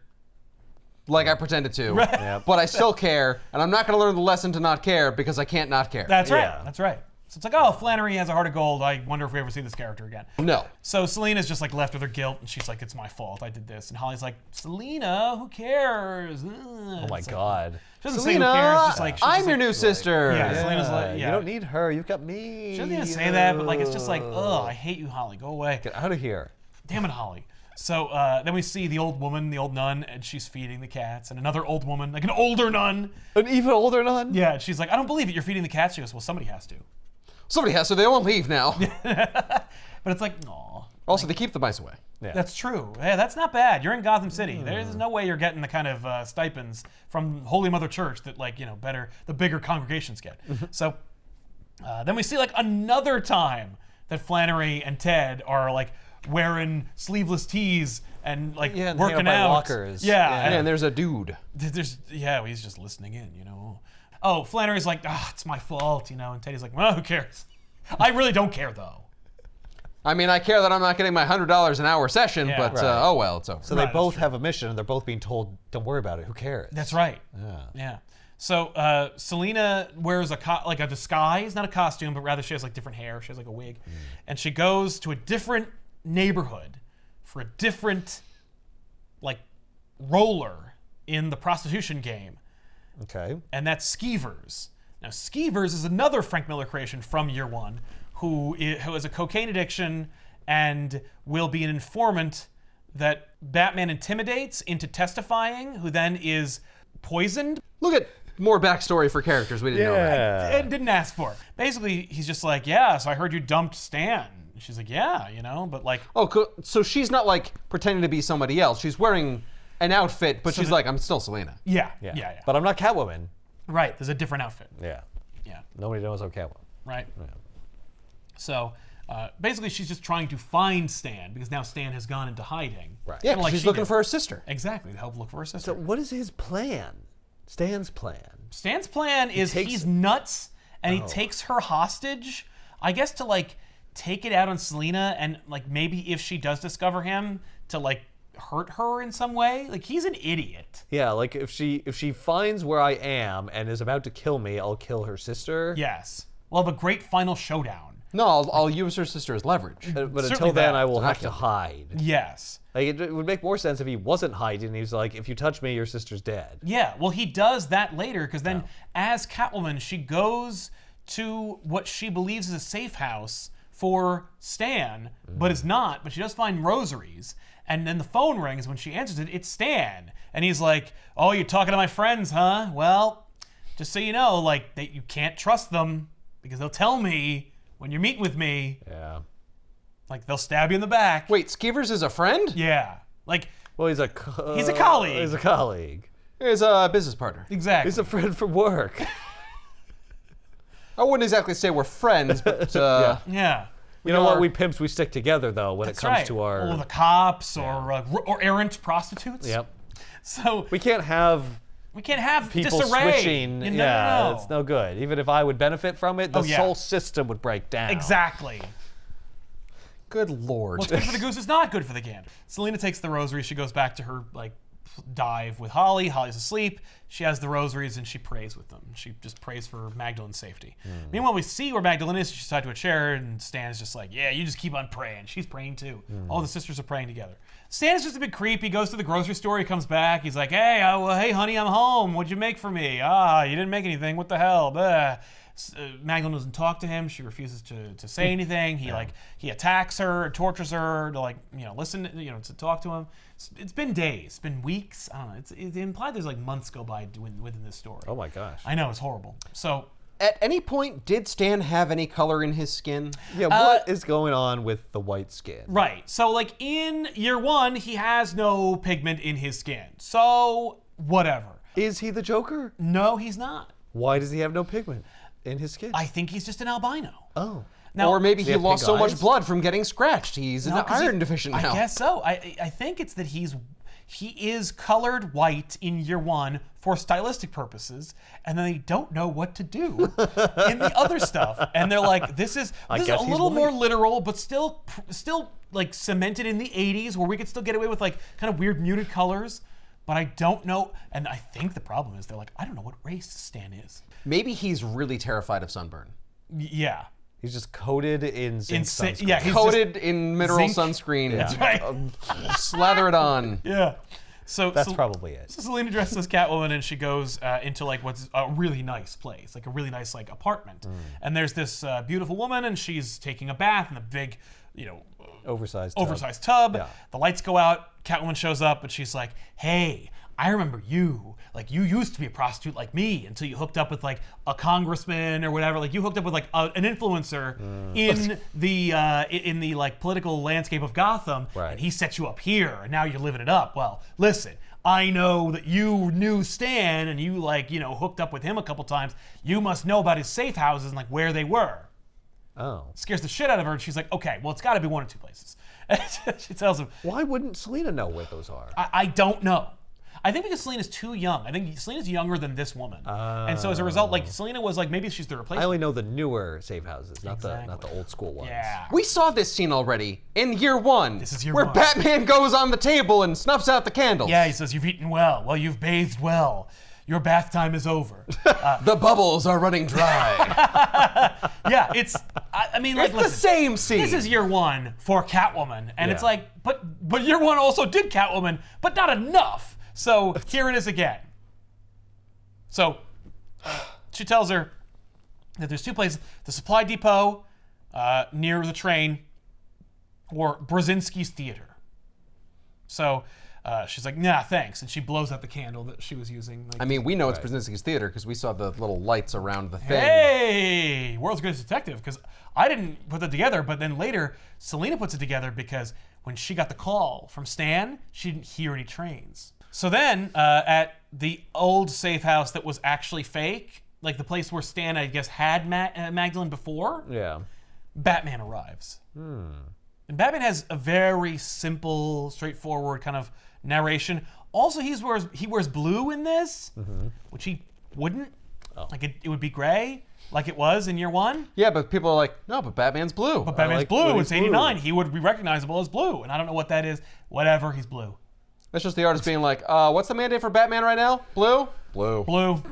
like I pretended to, Yep. but I still care, and I'm not going to learn the lesson to not care because I can't not care. That's right. Yeah. That's right. So it's like, oh, Flannery has a heart of gold. I wonder if we ever see this character again. No. So Selena's just, like, left with her guilt, and she's like, it's my fault. I did this. And Holly's like, Selena, who cares? Oh my God. She doesn't Selena, say who cares. Just like, she's I'm just your like, new sister. Yeah, Selena's like, yeah. You don't need her. You've got me. She doesn't even say that, but, like, it's just like, ugh, I hate you, Holly. Go away. Get out of here. Damn it, Holly. So then we see the old woman, the old nun, and she's feeding the cats. And another old woman, like an older nun. An even older nun? Yeah, and she's like, I don't believe it. You're feeding the cats. She goes, well, somebody has to. Somebody has to. They won't leave now. But it's like, aw. Also, they keep the mice away. Yeah. That's true. Yeah, that's not bad. You're in Gotham City. There's no way you're getting the kind of stipends from Holy Mother Church that, like, the bigger congregations get. So then we see, like, another time that Flannery and Ted are, like, wearing sleeveless tees and, like, and working hang out by out. lockers. Yeah. And there's a dude. He's just listening in, Oh, Flannery's like, it's my fault, and Teddy's like, well, who cares? I really don't care, though. I mean, I care that I'm not getting my $100 an hour session, Yeah. but Right. oh well, it's over. So Right, they that's both true. have a mission, and they're both being told, don't worry about it. Who cares? That's right. Yeah. So Selena wears a disguise, not a costume, but rather she has, like, different hair. She has, like, a wig. And she goes to a different neighborhood for a different, like, roller in the prostitution game. Okay. And that's Skeevers. Now, Skeevers is another Frank Miller creation from Year One who has a cocaine addiction and will be an informant that Batman intimidates into testifying, who then is poisoned. Look at more backstory for characters we didn't know about. And didn't ask for. Basically, he's just like, yeah, so I heard you dumped Stan. And she's like, yeah, but like... Oh, so she's not like pretending to be somebody else. She's wearing an outfit, but she's like, I'm still Selena. Yeah. But I'm not Catwoman. Right, there's a different outfit. Yeah. Yeah. Nobody knows I'm Catwoman. Right. Yeah. So, basically, she's just trying to find Stan, because now Stan has gone into hiding. Right. Yeah, Kinda like she's she looking did. for her sister. Exactly, to help look for her sister. So what is his plan? Stan's plan? Stan's plan is he's nuts, and he takes her hostage, I guess, to like take it out on Selena, and like maybe if she does discover him, to like hurt her in some way. Like, he's an idiot. Yeah, like if she finds where I am and is about to kill me, I'll kill her sister. Yes. We'll have a great final showdown. No, I'll use her sister as leverage. But until Certainly then, that. I will have to hide. Yes. Like, it would make more sense if he wasn't hiding. He's like, if you touch me, your sister's dead. Yeah, well, he does that later, because then as Catwoman, she goes to what she believes is a safe house for Stan, but it's not, but she does find rosaries. And then the phone rings. When she answers it, it's Stan. And he's like, oh, you're talking to my friends, huh? Well, just so you know, like, that you can't trust them, because they'll tell me when you're meeting with me. Yeah. Like, they'll stab you in the back. Wait, Skeevers is a friend? Yeah. Like, Well, he's a colleague. He's a colleague. He's a business partner. exactly. He's a friend from work. I wouldn't exactly say we're friends, but yeah. You know what? are- We pimps, we stick together though when That's it comes right. to our. Or the cops, or errant prostitutes. Yep. So We can't have we can't have people disarray. switching. No, yeah, no. it's no good. Even if I would benefit from it, the yeah. whole system would break down. Exactly. good lord. What's good for the goose is not good for the gander. Selena takes the rosary. She goes back to her like dive with Holly. Holly's asleep. She has the rosaries and she prays with them. She just prays for Magdalene's safety. Meanwhile, we see where Magdalene is. She's tied to a chair, and Stan's just like, yeah, you just keep on praying. She's praying too. All the sisters are praying together. Stan's just a bit creepy. He goes to the grocery store. He comes back. He's like, hey, hey, honey, I'm home. What'd you make for me? Ah, you didn't make anything. What the hell? Magdalene doesn't talk to him. She refuses to say anything. He attacks her, tortures her to listen, to talk to him. It's been days, it's been weeks. I don't know. It's implied there's like months go by within this story. Oh my gosh. I know, it's horrible. So At any point, did Stan have any color in his skin? Yeah, what is going on with the white skin? right, so like in year one, he has no pigment in his skin. So whatever. Is he the Joker? No, he's not. Why does he have no pigment in his skin? I think he's just an albino. Oh. Now, Or maybe he have lost pink so eyes? much blood from getting scratched. He's an No, 'cause iron deficient now. I guess so. I think it's that he is colored white in year one for stylistic purposes, and then they don't know what to do in the other stuff. And they're like, this is a guess he's little more white. literal, but still like cemented in the 80s, where we could still get away with like kind of weird muted colors. But I don't know, and I think the problem is they're like, I don't know what race Stan is. Maybe he's really terrified of sunburn. Yeah. He's just coated in zinc sunscreen. Yeah, he's Coated in mineral zinc. sunscreen. That's right. Slather it on. Yeah. So That's probably it. So Selena dresses as Catwoman, and she goes into like what's a really nice place, like a really nice like apartment. And there's this beautiful woman, and she's taking a bath in a big, Oversized tub. Yeah. The lights go out. Catwoman shows up, and she's like, "Hey, I remember you. Like, you used to be a prostitute like me until you hooked up with like a congressman or whatever. Like, you hooked up with like an influencer in the like political landscape of Gotham, Right. and he set you up here, and now you're living it up. Well, listen." I know that you knew Stan and you hooked up with him a couple times. You must know about his safe houses and like where they were. Oh. Scares the shit out of her, and she's like, okay, well, it's got to be one or two places. She tells him, Why wouldn't Selena know where those are? I don't know. I think because Selena's too young. I think Selena's younger than this woman. And so as a result, like Selena was like, maybe she's the I replacement. only know the newer safe houses, not the Exactly. old school ones. Yeah. We saw this scene already in year one. This is year where one. Batman goes on the table and snuffs out the candles. Yeah, he says, you've eaten well. Well, you've bathed well. Your bath time is over. The bubbles are running dry. Yeah, it's, I mean, like, It's the listen, same scene. this is year one for Catwoman. And it's Yeah. like, but year one also did Catwoman, but not enough. So here it is again. So she tells her that there's two places, the supply depot near the train, or Brzezinski's theater. So she's like, nah, thanks. And she blows out the candle that she was using. Like, I mean, we know it's Brzezinski's theater because we saw the little lights around the thing. hey, world's greatest detective. Because I didn't put that together, but then later, Selena puts it together because when she got the call from Stan, she didn't hear any trains. So then, at the old safe house that was actually fake, like the place where Stan, I guess, had Magdalene before, Yeah. Batman arrives. And Batman has a very simple, straightforward kind of narration. Also, he wears blue in this, which he wouldn't. Like it would be gray, like it was in year one. Yeah, but people are like, no, but Batman's blue. But Batman's like blue. when It's he's 89. blue. He would be recognizable as blue, and I don't know what that is. Whatever, he's blue. That's just the artist being like, what's the mandate for Batman right now? Blue? Blue. Blue.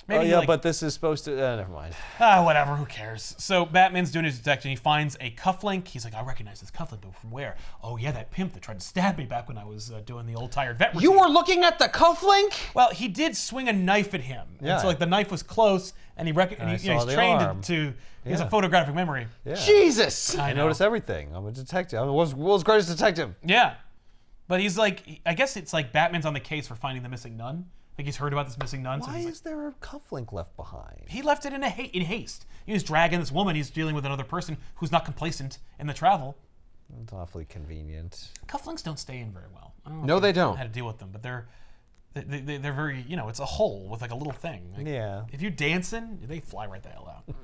Maybe Oh he, yeah, like, but this is supposed to. Never mind. whatever, who cares? So Batman's doing his detection. He finds a cufflink. He's like, I recognize this cufflink, but from where? Oh yeah, that pimp that tried to stab me back when I was doing the old tired vet You routine. were looking at the cufflink? Well, he did swing a knife at him. Yeah. And so like the knife was close, and he I he's saw the trained arm. to. He has a Yeah. photographic memory. Yeah. Jesus! I know. notice everything. I'm a detective. I'm the world's greatest detective. Yeah, but he's like, I guess it's like Batman's on the case for finding the missing nun. Like he's heard about this missing nun. So Why he's like, is there a cufflink left behind? he left it in haste. He was dragging this woman. He's dealing with another person who's not complacent in the travel. It's awfully convenient. Cufflinks don't stay in very well. I don't know No, if they you don't. How to deal with them, but they're very, it's a hole with like a little thing. Like, Yeah. if you dancing, they fly right the hell out.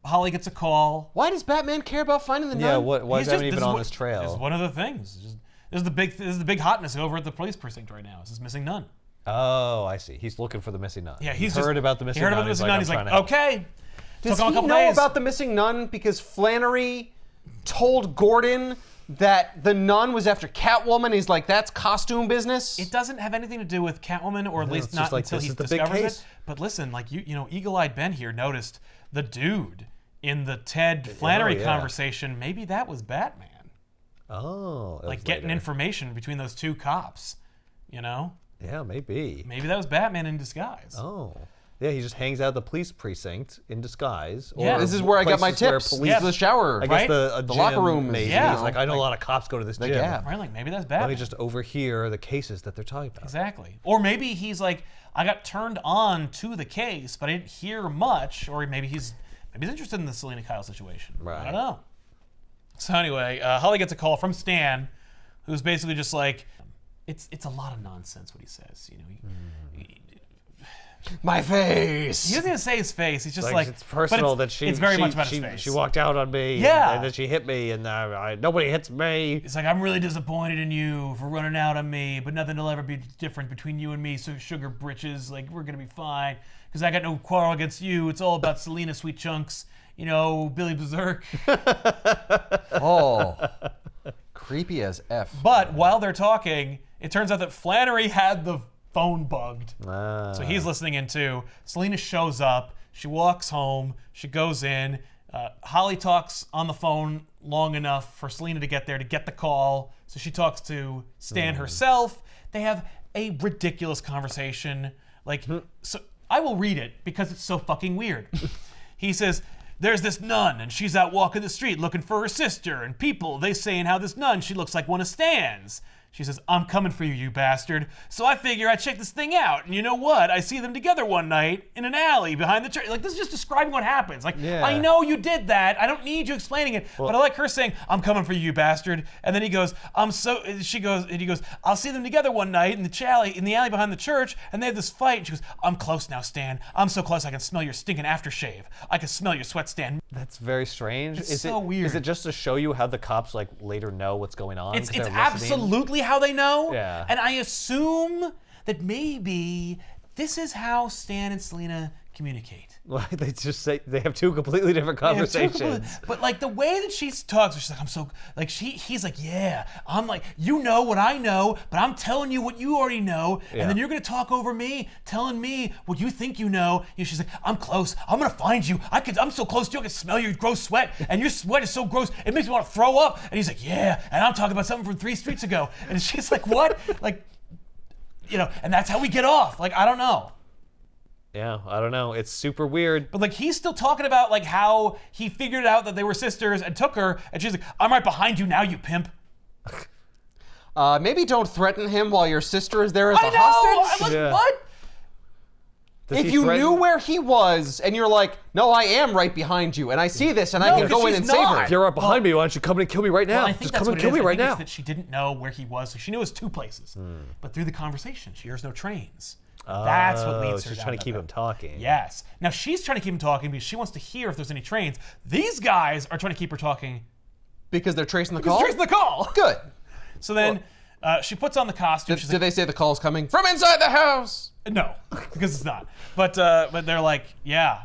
Holly gets a call. Why does Batman care about finding the Yeah. nun? Why He's is Batman just- even is on what- this This is trail? one of the things. This is the big hotness over at the police precinct right now. Is this missing nun? Oh, I see. He's looking for the missing nun. Yeah, He he's heard just, about the missing He heard nun. about the missing I'm nun. He's trying like, to help. okay. Does Took him he a couple know days. about the missing nun because Flannery told Gordon that the nun was after Catwoman? He's like, that's costume business? It doesn't have anything to do with Catwoman, or at least it's not just like, until this he is the big discovers case. it. But listen, like Eagle-eyed Ben here noticed the dude in the Ted Flannery yeah. conversation. Maybe that was Batman. Oh. that Like was getting later. information between those two cops. Yeah, maybe. Maybe that was Batman in disguise. Oh. Yeah, he just hangs out at the police precinct in disguise. Yeah. Or This is where I got my places where tips. police- The shower. I guess Right? the The gym, locker room maybe. is, Yeah. He's like, I know a lot of cops go to this gym. yeah. Right? Like maybe that's Let Batman. me just overhear the cases that they're talking about. Exactly. Or maybe he's like, I got turned on to the case, but I didn't hear much. Or maybe he's interested in the Selena Kyle situation. I Right. don't know. So anyway, Holly gets a call from Stan, who's basically just like, it's a lot of nonsense what he says. My face! He doesn't even say his face. He's just like, it's personal but that she. It's very she, much about she, his face. She walked out on me. Yeah. And then she hit me, and nobody hits me. It's like, I'm really disappointed in you for running out on me, but nothing will ever be different between you and me, so sugar britches, like, we're gonna be fine. Because I got no quarrel against you. It's all about Selena Sweet Chunks, Billy Berserk. Oh. Creepy as F. But while they're talking, it turns out that Flannery had the phone bugged. So he's listening in too. Selena shows up. She walks home. She goes in. Holly talks on the phone long enough for Selena to get there to get the call. So she talks to Stan herself. They have a ridiculous conversation. So I will read it because it's so fucking weird. He says, there's this nun, and she's out walking the street looking for her sister, and people, they saying how this nun, she looks like one of Stan's. She says, I'm coming for you, you bastard. So I figure I'd check this thing out. And you know what? I see them together one night in an alley behind the church. Like, this is just describing what happens. Like, Yeah. I know you did that. I don't need you explaining it. But I like her saying, I'm coming for you, you bastard. And then he goes, he goes, I'll see them together one night in the alley behind the church, and they have this fight. And she goes, I'm close now, Stan. I'm so close I can smell your stinking aftershave. I can smell your sweat, Stan. That's very strange. It's so weird. Is it just to show you how the cops later know what's going on? It's 'cause they're listening? absolutely how they know. Yeah. And I assume that maybe this is how Stan and Selena communicate. Like, they just say they have two completely different They have two conversations. but like the way that she talks, she's like, I'm so like he's like, yeah, I'm like, you know what I know, but I'm telling you what you already know, and then you're gonna talk over me, telling me what you think you know. And she's like, I'm close. I'm gonna find you. I'm so close to you. I can smell your gross sweat, and your sweat is so gross it makes me want to throw up. And he's like, yeah, and I'm talking about something from 3 streets ago. And she's like, what? Like, and that's how we get off. Like, I don't know. Yeah, I don't know. It's super weird. But like he's still talking about like how he figured out that they were sisters and took her, and she's like, I'm right behind you now, you pimp. maybe don't threaten him while your sister is there as a I know. hostage. I'm like, Yeah. what? Does If he you threaten- knew where he was and you're like, no, I am right behind you and I see this and I No, can go in she's and save not. her. If you're right behind me, why don't you come in and kill me right now? Well, I think Just that's come what and it kill is. me I right think now. it's that she didn't know where he was. So she knew it was 2 places. But through the conversation, she hears no trains. That's what leads her She's down trying to that keep road. him talking. Yes. Now she's trying to keep him talking because she wants to hear if there's any trains. These guys are trying to keep her talking. Because they're tracing the She's call? tracing the call. Good. So then she puts on the costume. She's Did like, they say the call's coming from inside the house? no, because it's not. But they're like, yeah.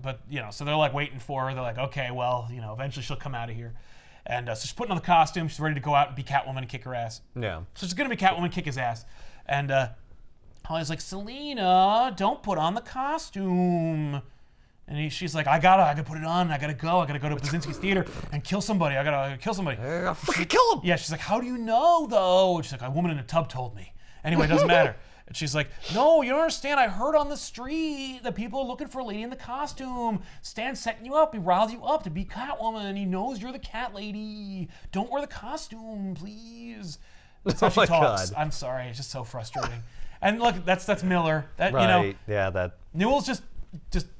But, so they're like waiting for her. They're like, okay, well, eventually she'll come out of here. And so she's putting on the costume. She's ready to go out and be Catwoman and kick her ass. Yeah. So she's going to be Catwoman, kick his ass. And Holly's like, Selena, don't put on the costume. And she's like, I gotta put it on. I gotta go to Blazinski's theater and kill somebody. I gotta kill somebody. I'll fucking kill him. Yeah, she's like, how do you know, though? And she's like, a woman in a tub told me. Anyway, it doesn't matter. And she's like, no, you don't understand. I heard on the street that people are looking for a lady in the costume. Stan's setting you up. He riled you up to be Catwoman. He knows you're the cat lady. Don't wear the costume, please. That's how she my talks. God. I'm sorry. It's just so frustrating. And look, that's Miller. That Right. Yeah. That. Newell's just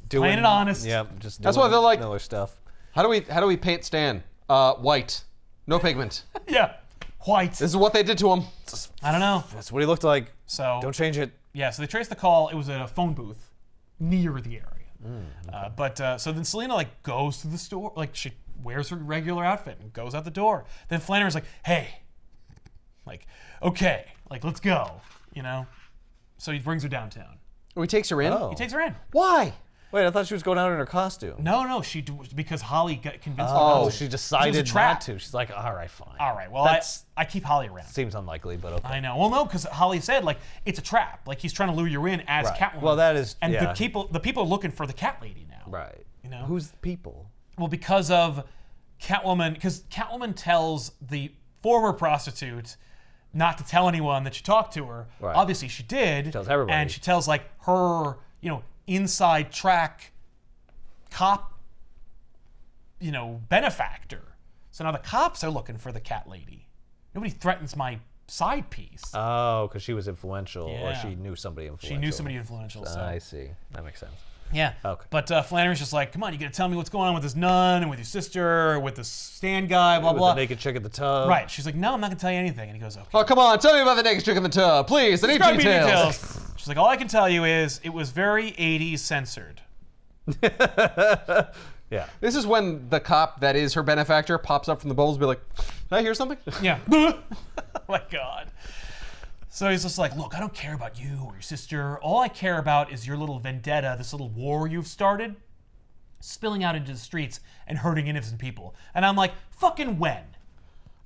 playing it honest. Yeah. Just. That's why they're like- Miller stuff. How do we paint Stan? White. No pigment. Yeah. White. This is what they did to him. I don't know. That's what he looked like. So Don't change it. yeah, so they traced the call. It was at a phone booth near the area. But so then Selena like goes to the store, like she wears her regular outfit and goes out the door. Then Flannery's like, hey, like, okay, like let's go, So he brings her downtown. Oh, he takes her in? Oh. He takes her in. Why? Wait, I thought she was going out in her costume. No, because Holly got convinced her. Oh, not she to. decided It was a trap. not to. She's like, all right, fine. All right, well, That's- I keep Holly around. Seems unlikely, but okay. I know. Well, no, because Holly said like it's a trap. Like he's trying to lure you in as Right. Catwoman. Well, that is- And yeah. the people are looking for the cat lady now. Right. know? Who's the people? Well, because of Catwoman, because Catwoman tells the former prostitute not to tell anyone that she talked to her. Right. Obviously, she did. She tells everybody. And she tells like her, inside track cop, benefactor. So now the cops are looking for the cat lady. Nobody threatens my side piece. Oh, because she was influential, or Yeah. she knew somebody influential. She knew somebody influential. So. I see. That makes sense. Yeah. Okay. But Flannery's just like, come on, you gotta tell me what's going on with this nun and with your sister, with this Stan guy, blah, With blah. the naked chick at the tub. Right. She's like, no, I'm not gonna tell you anything. And he goes, okay. Oh, come on, tell me about the naked chick in the tub, please. I need Describe me details. She's like, all I can tell you is it was very 80s censored. Yeah. This is when the cop that is her benefactor pops up from the bubbles and be like, "Did I hear something?" Yeah. Oh my God. So he's just like, look, I don't care about you or your sister. All I care about is your little vendetta, this little war you've started, spilling out into the streets and hurting innocent people. And I'm like, fucking when?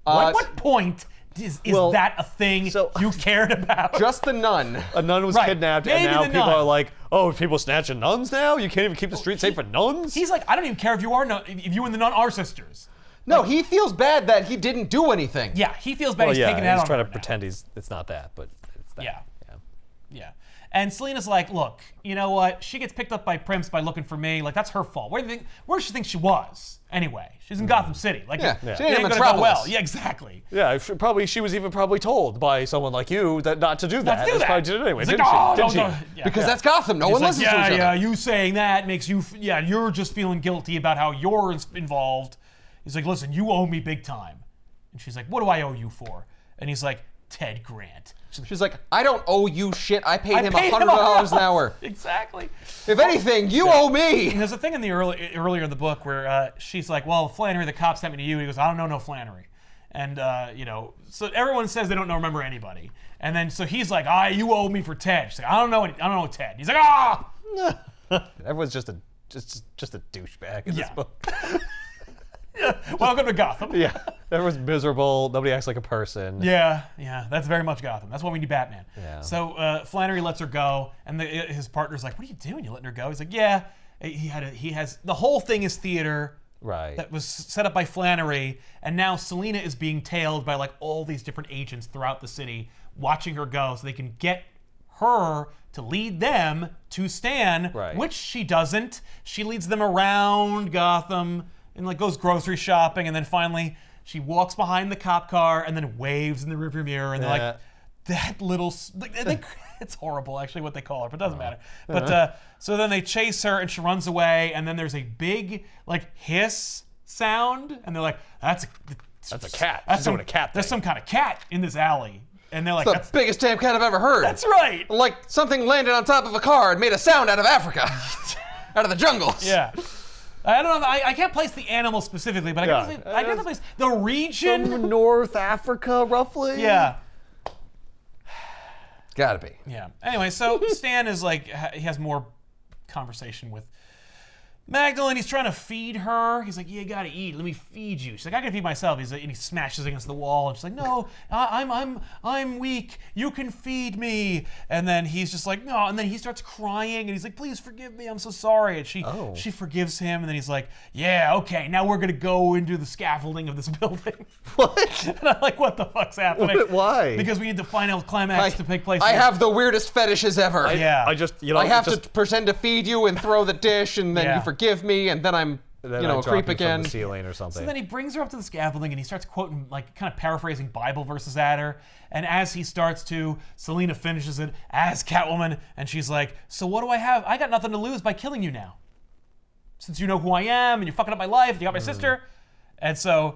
At what point is well, that a thing so- you cared about? Just the nun. A nun was Right. kidnapped, Maybe and now the people nun. are like, "Oh, people snatching nuns now? You can't even keep the streets safe for nuns." He's like, I don't even care if if you and the nun are sisters. No, he feels bad that he didn't do anything. Yeah, he feels bad. Well, He's yeah, taking it out he's on trying her to now. pretend it's not that, but it's that. Yeah. Yeah. And Selena's like, look, you know what? She gets picked up by Primps by looking for me. Like, that's her fault. Where does she think she was? Anyway, she's in Gotham City. Like, Yeah. it She ain't ain't in gonna go Metropolis. well. Yeah, exactly. Yeah, she was even probably told by someone like you that not to do that. Let's do That's that. probably did it anyway, He's didn't like, she? oh, Didn't don't, she? yeah. Because that's Gotham. No He's one like, listens to each yeah, other. you saying that makes you, you're just feeling guilty about how you're involved. He's like, listen, you owe me big time. And she's like, what do I owe you for? And he's like, Ted Grant. She's like, I don't owe you shit. I paid him paid him $100 an hour. Exactly. If anything, you owe me. And there's a thing in the earlier in the book where she's like, well, Flannery, the cop sent me to you. He goes, I don't know no Flannery. And, so everyone says they don't remember anybody. And then, so he's like, you owe me for Ted. She's like, I don't know Ted. He's like, Everyone's just a douchebag in this Yeah. book. welcome to Gotham. Yeah, everyone's miserable. Nobody acts like a person. Yeah, that's very much Gotham. That's why we need Batman. Yeah. So Flannery lets her go, and his partner's like, what are you doing? You letting her go? He's like, yeah. He has, the whole thing is theater. Right. That was set up by Flannery, and now Selena is being tailed by like all these different agents throughout the city, watching her go so they can get her to lead them to Stan, Right. which she doesn't. She leads them around Gotham and like goes grocery shopping, and then finally She walks behind the cop car and then waves in the rearview mirror, and they're like, that little. It's horrible, actually, what they call her, but it doesn't matter. But so then they chase her, and she runs away, and then there's a big hiss sound, and they're like, that's a cat. That's She's doing a cat There's thing. some kind of cat in this alley, and they're like, The biggest damn cat I've ever heard. that's right. Like something landed on top of a car and made a sound out of Africa, out of the jungles. Yeah. I don't know. I can't place the animal specifically, but I can place the region. From North Africa, roughly. Yeah. Gotta be. Yeah. Anyway, so Stan is he has more conversation with Magdalene. He's trying to feed her. He's like, "You gotta eat. Let me feed you." She's like, "I can feed myself." He's like, and he smashes against the wall, and she's like, "No, I'm weak. You can feed me." And then he's just like, "No." And then he starts crying, and he's like, "Please forgive me. I'm so sorry." And she forgives him, and then he's like, "Yeah, okay. Now we're gonna go into the scaffolding of this building." What? And I'm like, "What the fuck's happening?" Why? Because we need the final climax to take place. I have the weirdest fetishes ever. Yeah. I just, I have to pretend to feed you and throw the dish, and then you forgive me, and then I'm, then a I creep drop you again. from the ceiling or something. So then he brings her up to the scaffolding and he starts quoting, kind of paraphrasing Bible verses at her. And as he starts to, Selena finishes it as Catwoman, and she's like, "So what do I have? I got nothing to lose by killing you now. Since you know who I am and you're fucking up my life, you got my sister." And so,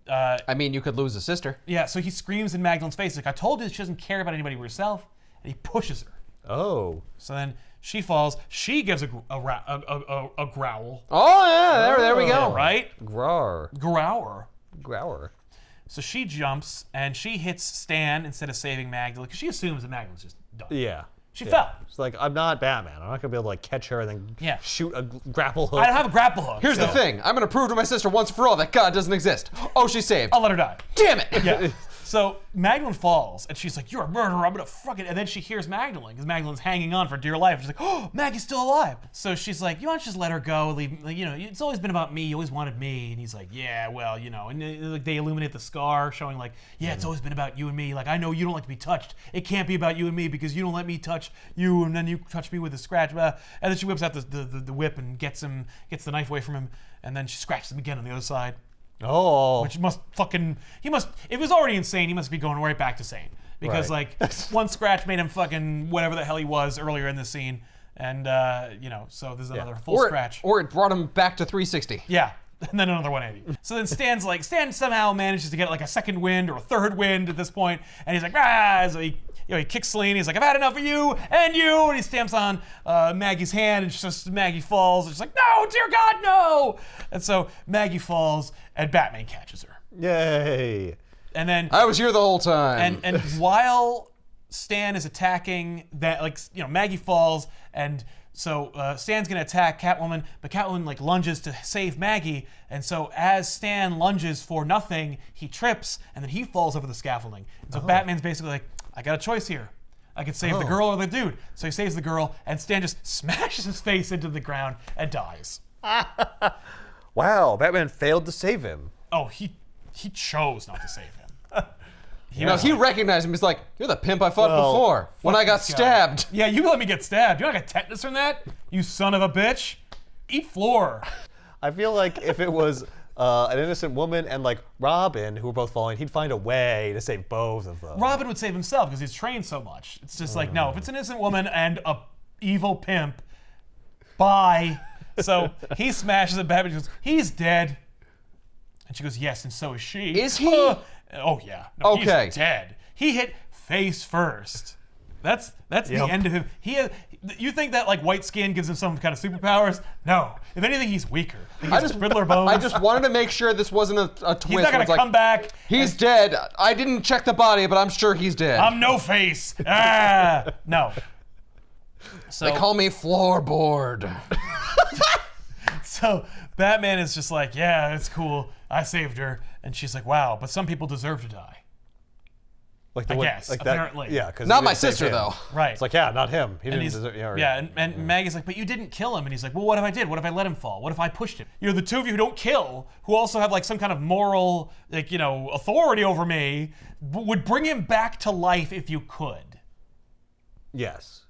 I mean, you could lose a sister. yeah, so he screams in Magdalene's face, like, "I told you she doesn't care about anybody but herself." And he pushes her. Oh. So then she falls. She gives a growl. Oh yeah, there we go. Right? Grar. Grower. So she jumps and she hits Stan instead of saving Magdalene because she assumes that Magdalene's just done. Yeah. She fell. She's like, "I'm not Batman. I'm not gonna be able to catch her and then shoot a grapple hook." I don't have a grapple hook. Here's the so thing. I'm gonna prove to my sister once for all that God doesn't exist. Oh, she's saved. I'll let her die. Damn it. Yeah. So Magdalene falls and she's like, "You're a murderer. I'm gonna fucking." And then she hears Magdalene because Magdalene's hanging on for dear life. She's like, "Oh, Maggie's still alive." So she's like, "You want to just let her go? Leave? It's always been about me. You always wanted me." And he's like, "Yeah, well, And they illuminate the scar, showing like, "Yeah, it's always been about you and me. Like, I know you don't like to be touched. It can't be about you and me because you don't let me touch you, and then you touch me with a scratch." And then she whips out the whip and gets the knife away from him, and then she scratches him again on the other side. Oh. Which it was already insane. He must be going right back to sane. Because, Right. one scratch made him fucking whatever the hell he was earlier in the scene. And, so there's another full scratch. Or it brought him back to 360. Yeah. And then another 180. So then Stan somehow manages to get a second wind or a third wind at this point, and he's like, "Ah!" So he kicks Selene. He's like, "I've had enough of you and you," and he stamps on Maggie's hand, and Maggie falls. And she's like, "No, dear God, no!" And so Maggie falls, and Batman catches her. Yay. And then I was here the whole time. and while Stan is attacking that, Maggie falls, and so Stan's gonna attack Catwoman, but Catwoman lunges to save Maggie, and so as Stan lunges for nothing, he trips, and then he falls over the scaffolding. And so Batman's basically like, "I got a choice here. I could save the girl or the dude." So he saves the girl, and Stan just smashes his face into the ground and dies. Wow, Batman failed to save him. Oh, he chose not to save him. He recognized him. He's like, "You're the pimp I fought Well, before when I got this guy." stabbed." Yeah, you let me get stabbed. You know I got tetanus from that? You son of a bitch. Eat floor. I feel like if it was an innocent woman and Robin, who were both falling, he'd find a way to save both of them. Robin would save himself because he's trained so much. It's just no, if it's an innocent woman and a evil pimp, bye. So he smashes at Batman and goes, "He's dead." And she goes, "Yes, and so is she." Is he? Oh yeah. No, Okay. He's dead. He hit face first. That's the end of him. You think that white skin gives him some kind of superpowers? No. If anything, he's weaker. He has Riddler bones. I just wanted to make sure this wasn't a twist. He's not gonna where it's come back. He's dead. I didn't check the body, but I'm sure he's dead. I'm No Face. No. So They call me floorboard. So Batman is just like, "Yeah, it's cool. I saved her." And she's like, "Wow, but some people deserve to die." I guess, apparently. Yeah, because Not my sister, though. Right. It's like, yeah, not him. He And didn't he's, deserve. and Maggie's like, "But you didn't kill him." And he's like, "Well, what if I did? What if I let him fall? What if I pushed him? The two of you who don't kill, who also have some kind of moral, authority over me, would bring him back to life if you could." Yes.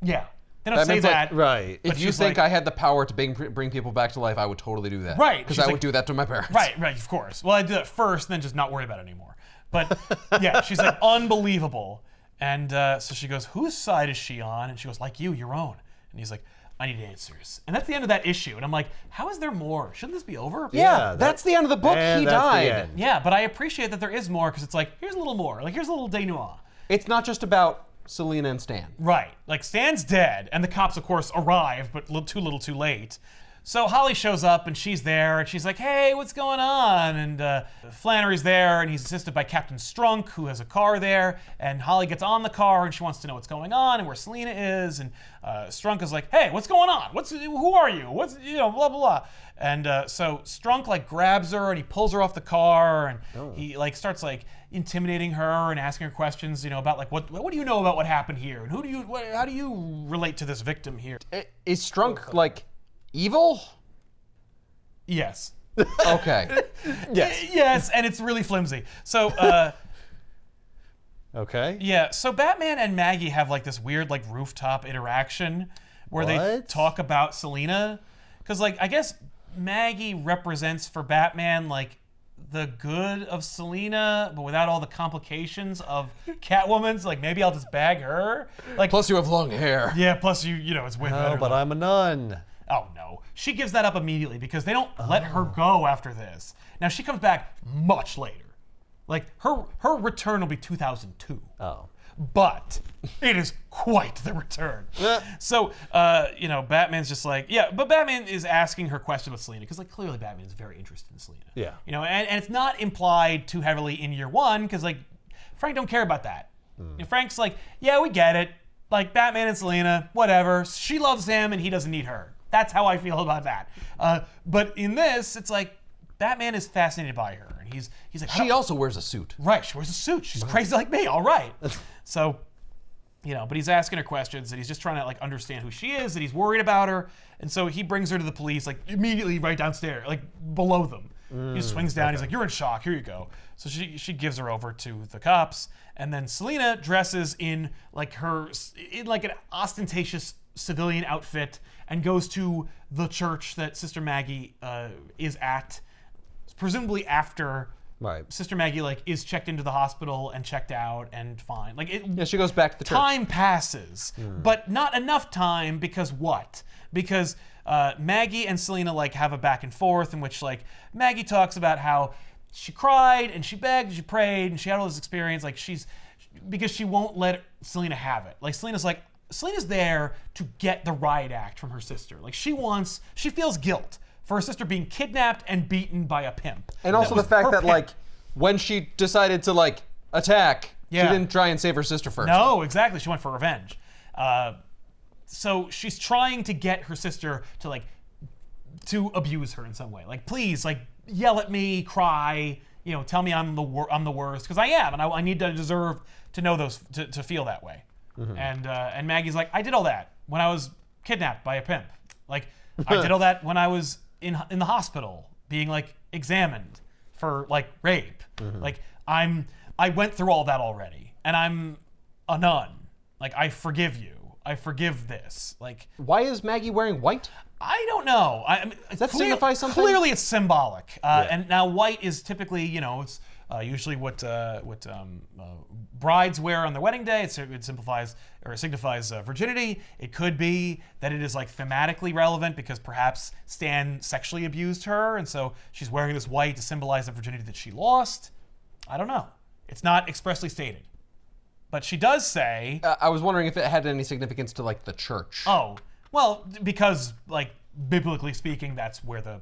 Yeah. They don't say Batman's like, that. Right. But If you she's think like- I had the power to bring people back to life, I would totally do that. Right. Because She's I like- would do that to my parents. Right, of course. Well, I did that first, then just not worry about it anymore. But yeah, she's like unbelievable. And so she goes, whose side is she on? And she goes, like you, your own. And he's like, I need answers. And that's the end of that issue. And I'm like, how is there more? Shouldn't this be over? Yeah, that's the end of the book. And He that's the died. end. Yeah, but I appreciate that there is more because it's like, here's a little more. Like, here's a little denouement. It's not just about Selena and Stan. Right. Like, Stan's dead, and the cops, of course, arrive, but too little too late. So Holly shows up, and she's there, and she's like, hey, what's going on? And Flannery's there, and he's assisted by Captain Strunk, who has a car there. And Holly gets on the car, and she wants to know what's going on and where Selena is. And Strunk is like, hey, what's going on? Who are you? What's, blah, blah, blah. And so Strunk, like, grabs her, and he pulls her off the car, and he, like, starts, like, intimidating her and asking her questions, about, like, what do you know about what happened here? And how do you relate to this victim here? Is Strunk, like, evil? Yes. Okay. Yes. Yes, and it's really flimsy. So, Okay. yeah, so Batman and Maggie have like this weird like rooftop interaction where they What? talk about Selena. Because like, I guess Maggie represents for Batman like the good of Selena, but without all the complications of Catwoman's. Like, maybe I'll just bag her. Like, Plus, you have long hair. yeah, plus it's way better. Oh, but I'm a nun. Oh no. She gives that up immediately because they don't let her go after this. Now she comes back much later. Like her return will be 2002. Oh. But it is quite the return. So, Batman's just like, yeah, but Batman is asking her question about Selena because, like, clearly Batman is very interested in Selena. Yeah. And it's not implied too heavily in year one because, like, Frank don't care about that. Frank's like, yeah, we get it. Like, Batman and Selena, whatever. She loves him and he doesn't need her. That's how I feel about that. But in this, it's like, Batman is fascinated by her. And he's like, She also wears a suit. right, she wears a suit. She's crazy like me. All right. So, but he's asking her questions and he's just trying to like understand who she is and he's worried about her. And so he brings her to the police like immediately right downstairs, like below them. He just swings down. He's like, you're in shock. Here you go. So she gives her over to the cops. And then Selena dresses in like an ostentatious civilian outfit and goes to the church that Sister Maggie is at, presumably after Right. Sister Maggie like is checked into the hospital and checked out and fine. Like Yeah, she goes back to the church. time passes, but not enough time because what? Because Maggie and Selena like have a back and forth in which like Maggie talks about how she cried and she begged and she prayed and she had all this experience like because she won't let Selena have it. Like Selena's there to get the riot act from her sister. Like she feels guilt for her sister being kidnapped and beaten by a pimp. And also the was fact her that, pimp. like, when she decided to, like, attack, Yeah. she didn't try and save her sister first. No, exactly. She went for revenge. So she's trying to get her sister to abuse her in some way. Like, please, like, yell at me, cry, tell me I'm the worst, because I am, and I need to deserve to know those, to feel that way. Mm-hmm. And Maggie's like, I did all that when I was kidnapped by a pimp. Like, I did all that when I was in the hospital being like examined for like rape. Mm-hmm. Like I went through all that already, and I'm a nun. Like, I forgive you. I forgive this. Like, Why is Maggie wearing white? I don't know. I mean, Does that signify something? Clearly, it's symbolic. And now white is typically, it's usually what brides wear on their wedding day. It signifies virginity. It could be that it is like thematically relevant because perhaps Stan sexually abused her, and so she's wearing this white to symbolize the virginity that she lost. I don't know. It's not expressly stated, but she does say. I was wondering if it had any significance to, like, the church. Oh, well, because like biblically speaking, that's where the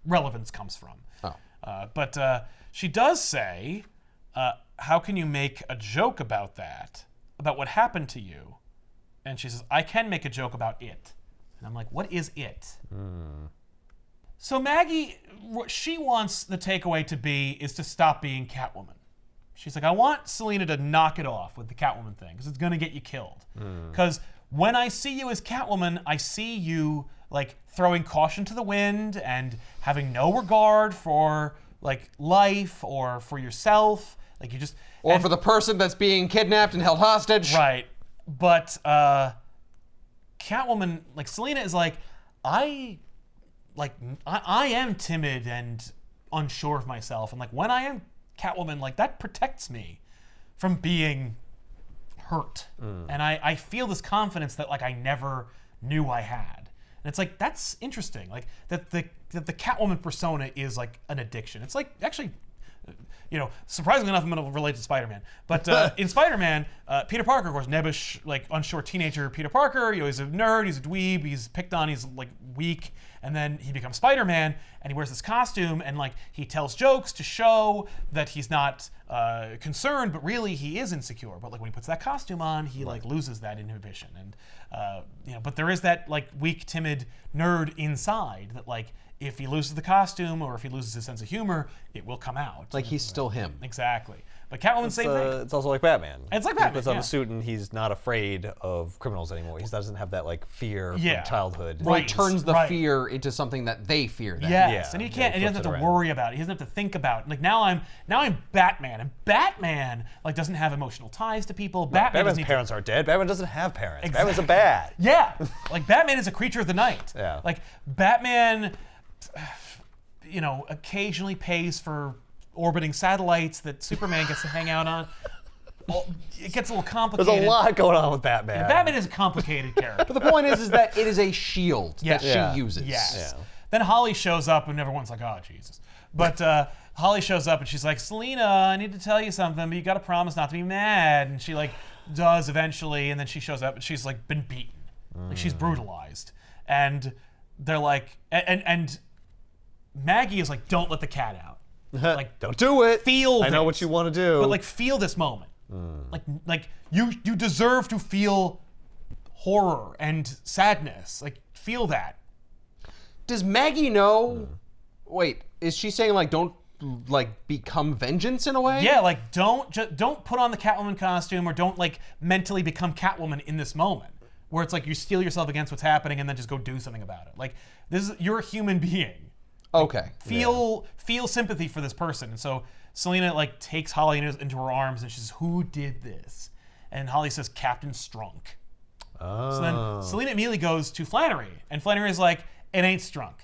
relevance comes from. Oh. But she does say, how can you make a joke about that, about what happened to you? And she says, I can make a joke about it. And I'm like, what is it? So Maggie, what she wants the takeaway to be is to stop being Catwoman. She's like, I want Selena to knock it off with the Catwoman thing because it's going to get you killed. Because when I see you as Catwoman, I see you like throwing caution to the wind and having no regard for like life or for yourself. Like you just... Or for the person that's being kidnapped and held hostage. Right. But Catwoman, like Selina is like, I am timid and unsure of myself, and like when I am Catwoman, like that protects me from being hurt, and I feel this confidence that like I never knew I had, and it's like that's interesting, like that the Catwoman persona is like an addiction. It's like actually. Surprisingly enough, I'm going to relate to Spider-Man. But in Spider-Man, Peter Parker, of course, nebbish, like unsure teenager Peter Parker. He's a nerd, he's a dweeb, he's picked on, he's like weak, and then he becomes Spider-Man, and he wears this costume, and like he tells jokes to show that he's not concerned, but really he is insecure. But like when he puts that costume on, he like loses that inhibition, and but there is that like weak, timid nerd inside that like. If he loses the costume or if he loses his sense of humor, it will come out. Like he's still him. Exactly. But Catwoman's same thing. It's also like Batman. It's like Batman, He puts on yeah. a suit and he's not afraid of criminals anymore. He doesn't have that like fear Yeah. from childhood. Well, he turns the right. fear into something that they fear. Then. Yes, Yeah, and he yeah, can't. he And he doesn't flips have it to around. worry about it. He doesn't have to think about it. Like now I'm Batman, and Batman like doesn't have emotional ties to people. Batman Batman's doesn't need to- parents are dead. Batman doesn't have parents. Exactly. Batman's a bad. Yeah, like Batman is a creature of the night. Yeah. Like Batman, occasionally pays for orbiting satellites that Superman gets to hang out on. Well, it gets a little complicated. There's a lot going on with Batman. Batman is a complicated character. But the point is that it is a shield Yeah. that Yeah. she uses. Yes. Yeah. Then Holly shows up, and everyone's like, "Oh, Jesus!" But Holly shows up, and she's like, "Selina, I need to tell you something, but you got to promise not to be mad." And she like does eventually, and then she shows up, and she's like been beaten, like she's brutalized, and they're like, and Maggie is like, "Don't let the cat out." Like, don't do it. feel I know this. what you want to do. But like, feel this moment. Like you deserve to feel horror and sadness. Like, feel that. Does Maggie know? Wait, is she saying like don't like become vengeance in a way? Yeah, like don't put on the Catwoman costume, or don't like mentally become Catwoman in this moment where it's like you steel yourself against what's happening and then just go do something about it. Like you're a human being. Okay. Feel sympathy for this person. And so Selina like takes Holly into her arms and she says, "Who did this?" And Holly says, "Captain Strunk." So then Selina immediately goes to Flannery, and Flannery is like, "It ain't Strunk."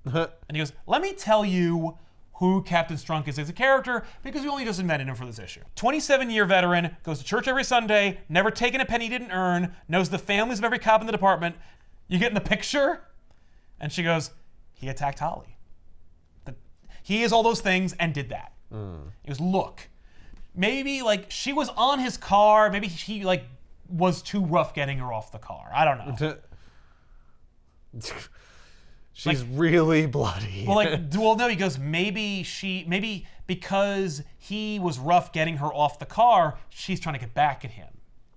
And he goes, "Let me tell you who Captain Strunk is as a character, because we only just invented him for this issue. 27-year veteran, goes to church every Sunday, never taken a penny he didn't earn, knows the families of every cop in the department. You getting the picture?" And she goes, "He attacked Holly. He is all those things and did that." He goes, "Look, maybe like she was on his car, maybe he like was too rough getting her off the car. I don't know." She's really bloody. Well, no, he goes, maybe because he was rough getting her off the car, she's trying to get back at him.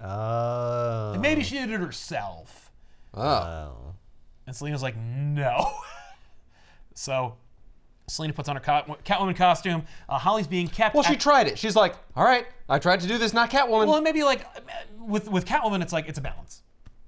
Oh. And maybe she did it herself. Oh. And Selina's like, "No." So Selina puts on her Catwoman costume. Holly's being kept. Well, she tried it. She's like, all right, I tried to do this, not Catwoman. Well, maybe like with Catwoman, it's like it's a balance.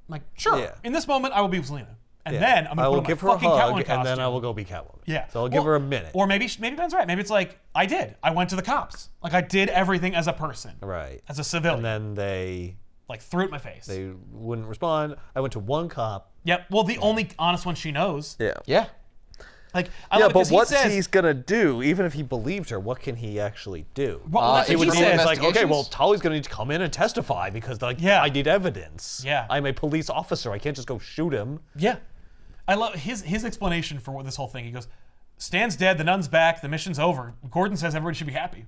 I'm like, sure, Yeah. in this moment, I will be with Selina, and Yeah. then I'm I gonna will put on give my her a fucking hug, Catwoman costume. and then I will go be Catwoman. Yeah. So I'll give her a minute. Or maybe Ben's right. Maybe it's like I did. I went to the cops. Like I did everything as a person, Right. as a civilian. And then they Like threw it in my face. wouldn't respond. I went to one cop. Yep. Well, the only honest one she knows. Yeah. yeah. Like I Yeah, love it but 'cause what's he says, he's gonna do? Even if he believed her, what can he actually do? Well, that's it what would he be says. invest- Like, okay, well, investigations? Tali's gonna need to come in and testify because, like, Yeah. I need evidence. Yeah. I'm a police officer. I can't just go shoot him. Yeah. I love his explanation for what this whole thing. He goes, "Stan's dead, the nun's back, the mission's over. Gordon says everybody should be happy."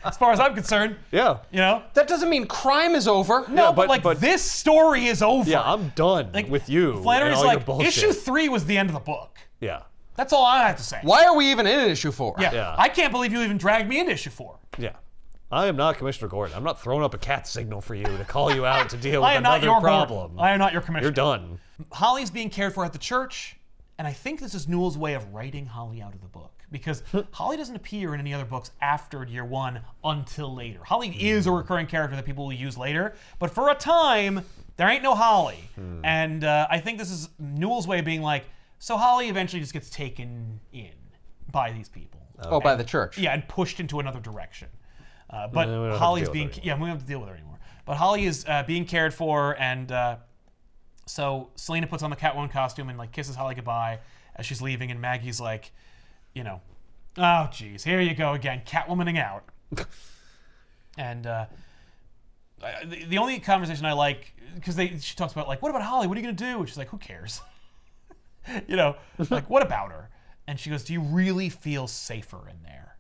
As far as I'm concerned, Yeah. you know? That doesn't mean crime is over. No, Yeah, but this story is over. Yeah, I'm done Like, with you. Flannery's and all like, your bullshit. issue 3 was the end of the book. Yeah. That's all I have to say. Why are we even in issue 4? Yeah. Yeah. I can't believe you even dragged me into issue 4. Yeah. I am not Commissioner Gordon. I'm not throwing up a cat signal for you to call you out to deal with I am not another your problem. Gordon. I am not your commissioner. You're done. Holly's being cared for at the church, and I think this is Newell's way of writing Holly out of the book, because Holly doesn't appear in any other books after year 1 until later. Holly is a recurring character that people will use later, but for a time, there ain't no Holly. And I think this is Newell's way of being like, so Holly eventually just gets taken in by these people. Oh, by the church. Yeah, and pushed into another direction. But we don't have to Holly's deal with being her we don't have to deal with her anymore. But Holly is being cared for, and so Selena puts on the Catwoman costume and like kisses Holly goodbye as she's leaving, and Maggie's like, you know, oh geez, here you go again, Catwomaning out. And the only conversation I like, because she talks about like, what about Holly? What are you gonna do? And she's like, who cares? You know, like what about her? And she goes, do you really feel safer in there?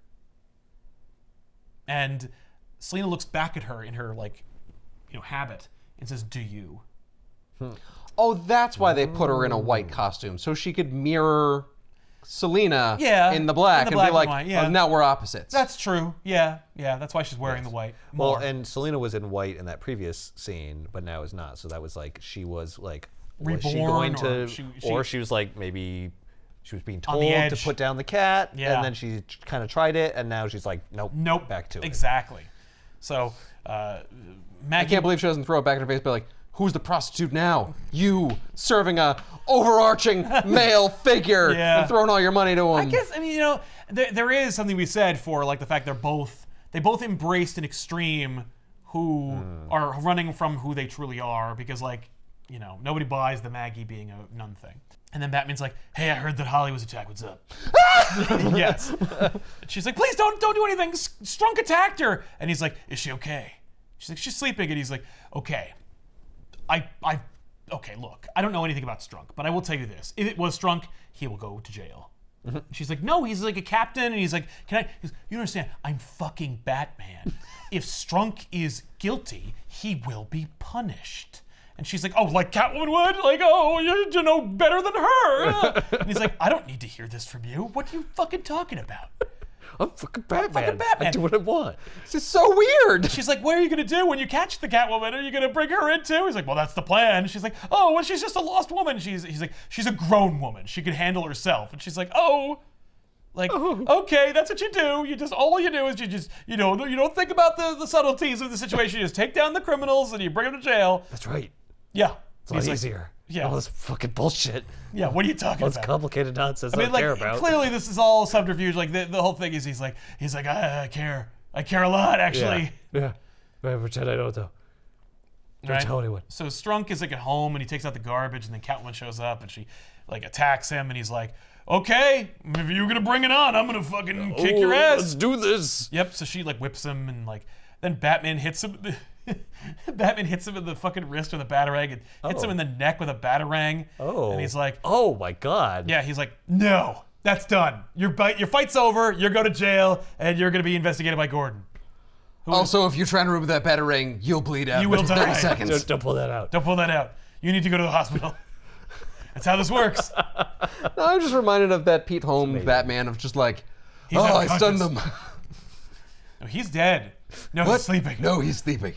And Selena looks back at her in her like, you know, habit and says, do you? Oh, that's why they put her in a white costume, so she could mirror Selena in the black, and be like, and white, oh, now we're opposites. That's true. Yeah. That's why she's wearing the white. More. Well, and Selena was in white in that previous scene, but now is not. So that was like she was like, was she Reborn, going to, or she was like maybe she was being On the told to edge. put down the cat, Yeah. and then she kind of tried it, and now she's like, nope, back to it. Exactly. So I Maggie, can't believe she doesn't throw it back in her face, but like, who's the prostitute now? You serving a overarching male figure and throwing all your money to him. I guess, I mean, you know, there is something we said for like the fact they both embraced an extreme who are running from who they truly are, because like, you know, nobody buys the Maggie being a nun thing. And then Batman's like, hey, I heard that Holly was attacked. What's up? Yes. And she's like, please don't do anything. Strunk attacked her. And he's like, is she okay? She's like, she's sleeping. And he's like, okay. Okay, look, I don't know anything about Strunk, but I will tell you this. If it was Strunk, he will go to jail. She's like, no, he's like a captain. And he's like, he goes, you don't understand. I'm fucking Batman. If Strunk is guilty, he will be punished. And she's like, oh, like Catwoman would? Like, oh, you know better than her. And he's like, I don't need to hear this from you. What are you fucking talking about? I'm fucking Batman. I do what I want. This is so weird. She's like, what are you going to do when you catch the Catwoman? Are you going to bring her in too? He's like, well, that's the plan. She's like, oh, well, she's just a lost woman. He's like, she's a grown woman. She can handle herself. And she's like, oh. Like, okay, that's what you do. All you do is you don't think about the subtleties of the situation. You just take down the criminals and you bring them to jail. That's right. Yeah. It's a lot easier. Yeah. All this fucking bullshit. Yeah, what are you talking All about? this complicated nonsense I mean, I don't care like, about. clearly this is all subterfuge. Like, the whole thing is he's like, I care. I care a lot, actually. Yeah. Pretend I don't know. Don't tell anyone. So Strunk is like at home and he takes out the garbage, and then Catwoman shows up and she like attacks him, and he's like, okay, if you're gonna bring it on, I'm gonna fucking kick your ass. Let's do this. Yep, so she like whips him, and like then Batman hits him. Batman hits him in the fucking wrist with a batarang and hits him in the neck with a batarang. Oh. And he's like, oh my God. yeah, he's like, no, that's done. Your fight's over. You're going to jail, and you're gonna be investigated by Gordon. Also, if you're trying to remove that batarang, you'll bleed out. You will in die. 30 seconds. Don't pull that out. Don't pull that out. You need to go to the hospital. That's how this works. No, I'm just reminded of that Pete Holmes Batman of just like, He's oh, I unconscious. stunned him. No, he's dead. No, What? he's sleeping. No, he's sleeping.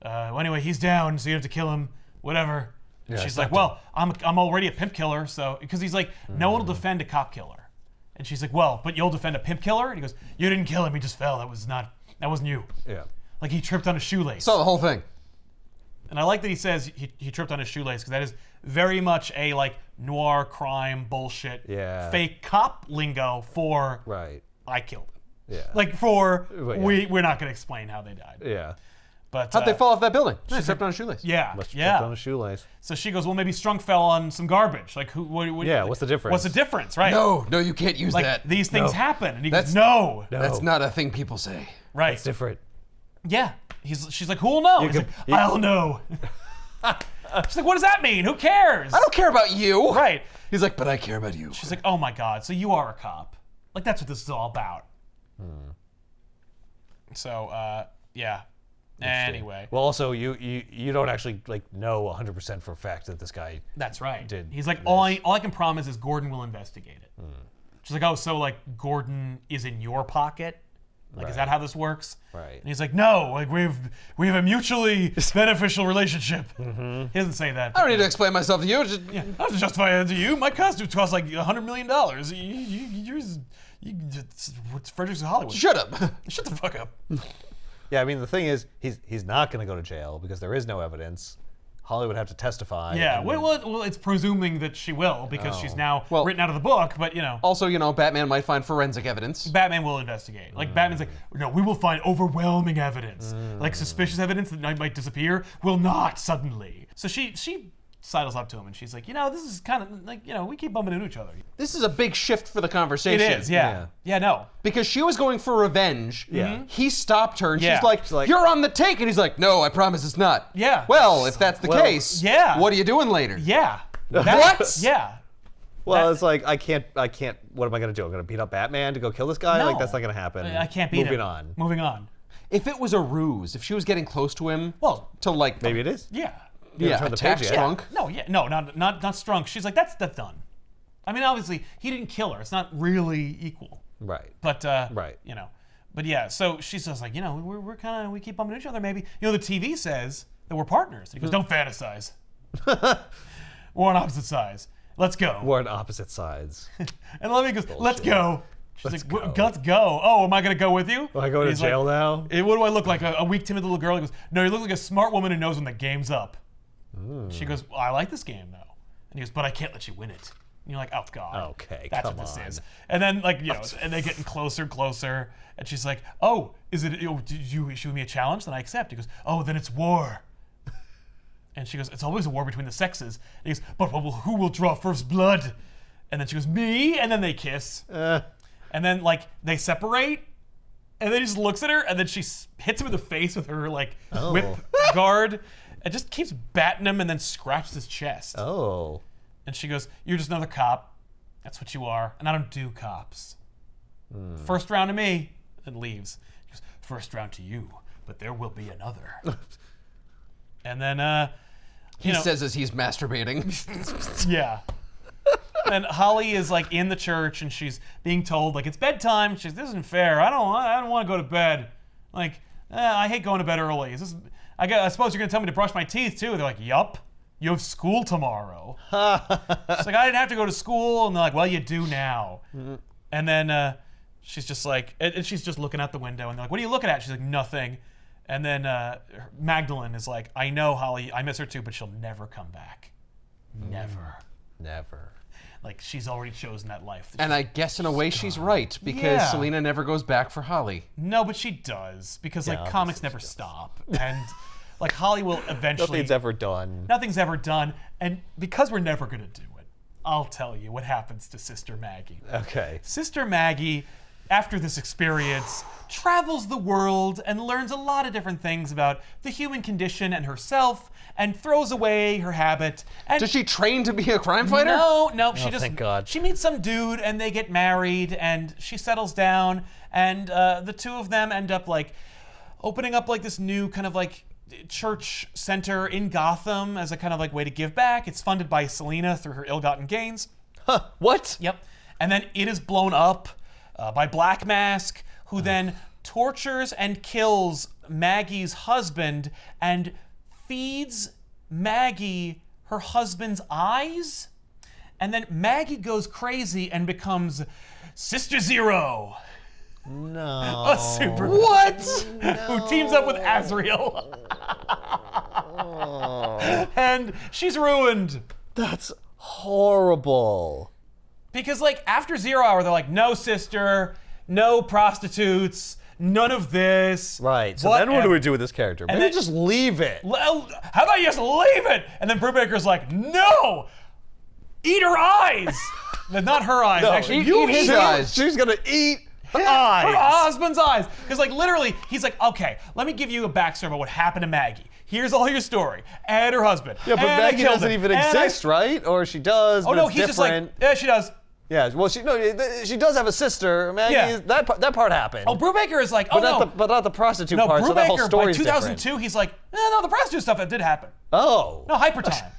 Well, anyway, he's down, so you have to kill him. Whatever. And Yeah, she's stop like, well, I'm already a pimp killer, so because he's like, no one will defend a cop killer. And she's like, well, but you'll defend a pimp killer? And he goes, you didn't kill him. He just fell. That wasn't you. Yeah. Like he tripped on a shoelace. Saw the whole thing. And I like that he says he tripped on his shoelace, because that is very much a like noir crime bullshit, fake cop lingo for Right. I killed him. Yeah. Like for Well, yeah. we're not going to explain how they died. Yeah. But How'd they fall off that building? She stepped on a shoelace. Yeah, Must have yeah. tripped on a shoelace. So she goes, well, maybe Strunk fell on some garbage. Like what Yeah, what's the difference? What's the difference, right? No, you can't use Like that. these things No. happen, and he That's- goes, no. That's not a thing people say. Right. It's different. Yeah. She's like, who'll know? He's can- like, I'll know. She's like, what does that mean? Who cares? I don't care about you. Right. He's like, but I care about you. She's like, oh my God, so you are a cop. Like, that's what this is all about. So, yeah. Anyway. Well, also, you don't actually like know 100% for a fact that this guy. That's right. Did He's like, this. all I can promise is Gordon will investigate it. She's like, oh, so like Gordon is in your pocket? Like, is that how this works? Right. And he's like, no, like we have a mutually beneficial relationship. He doesn't say that. I don't need to explain myself to you. Just, Yeah, I don't have to justify it to you. My costume costs like $100 million. What's Frederick's Hollywood? shut up. Shut the fuck up. Yeah, I mean the thing is, he's not going to go to jail because there is no evidence. Holly would have to testify. Yeah, and- well, it's presuming that she will because she's now Well- written out of the book. But Also, Batman might find forensic evidence. Batman will investigate. Like Batman's like, no, we will find overwhelming evidence. Like suspicious evidence that might disappear will not suddenly. So she sidles up to him and she's like, this is kind of like, we keep bumping into each other. This is a big shift for the conversation. It is, yeah. Yeah, no. Because she was going for revenge. Yeah. He stopped her and Yeah. she's like, you're on the take. And he's like, no, I promise it's not. Yeah. Well, if that's the case, yeah. what are you doing later? Yeah. What? Yeah. Well, it's like I can't. What am I gonna do? I'm gonna beat up Batman to go kill this guy? No. Like that's not gonna happen. I can't beat him. Moving on. If it was a ruse, if she was getting close to him, Well, to like Maybe it is. Yeah. yeah, turn the attack page yet. Strunk. No, not Strunk. She's like, that's done. I mean, obviously, he didn't kill her. It's not really equal. Right. But Right. But yeah, so she's just like, we keep bumping into each other. Maybe the TV says that we're partners. He goes, don't fantasize. We're on opposite sides. Let's go. We're on opposite sides. And Levy goes, let's go. She's Let's like, go. let's go. Oh, am I gonna go with you? Will I go to He's jail like, now? What do I look like? A weak, timid little girl? He goes, no, you look like a smart woman who knows when the game's up. She goes, well, I like this game though. And he goes, but I can't let you win it. And you're like, oh God. Okay, That's come what this on. is. And then and they're getting closer and closer. And she's like, oh, did you issue me a challenge? Then I accept. He goes, oh, then it's war. And she goes, it's always a war between the sexes. And he goes, but who will draw first blood? And then she goes, me. And then they kiss. And then they separate. And then he just looks at her. And then she hits him in the face with her whip guard. And just keeps batting him and then scratches his chest. Oh. And she goes, you're just another cop. That's what you are. And I don't do cops. First round to me. And leaves. He goes, first round to you. But there will be another. And then, He says as he's masturbating. yeah. And Holly is in the church and she's being told it's bedtime. She's this isn't fair. I don't want to go to bed. I hate going to bed early. I suppose you're gonna tell me to brush my teeth too. They're like, yup. You have school tomorrow. She's like, I didn't have to go to school. And they're like, well, you do now. And then she's just and she's just looking out the window. And they're like, what are you looking at? She's like, nothing. And then Magdalene is like, I know Holly, I miss her too, but she'll never come back. Never. Never. She's already chosen that life. And I guess in a way she's right, because Yeah. Selena never goes back for Holly. No, but she does. Because Yeah, comics obviously never she does. stop. And Holly will eventually... Nothing's ever done. Nothing's ever done. And because we're never going to do it, I'll tell you what happens to Sister Maggie. Okay. Sister Maggie, after this experience, travels the world and learns a lot of different things about the human condition and herself, and throws away her habit. And Does she train to be a crime fighter? No, she just thank God. she meets some dude and they get married and she settles down and the two of them end up opening up this new kind of church center in Gotham as a kind of way to give back. It's funded by Selena through her ill-gotten gains. Huh. What? Yep. And then it is blown up by Black Mask, who then tortures and kills Maggie's husband and feeds Maggie her husband's eyes. And then Maggie goes crazy and becomes Sister Zero, No. a super who teams up with Azrael. And she's ruined. That's horrible. Because after 0 Hour, they're like, no sister, no prostitutes, none of this. Right. So then what do we do with this character? Maybe then- just leave it. Well, how about you just leave it? And then Brubaker's like, no! Eat her eyes! But not her eyes, actually. eat You his eat eyes. She's gonna eat her her eyes. husband's eyes. Because literally, he's like, okay, let me give you a backstory about what happened to Maggie. Here's all your story. And her husband. Yeah, but and I Maggie killed doesn't him. even And exist, right? Or she does. Oh but no, it's he's different. just like, yeah, she does. Yeah. Well, she does have a sister. Maggie. Yeah. That part happened. Oh, Brubaker is like, oh but no. not the prostitute No, part. So that whole Brubaker, by story's 2002, different. he's like, no, the prostitute stuff, that did happen. Oh. No, hyper time.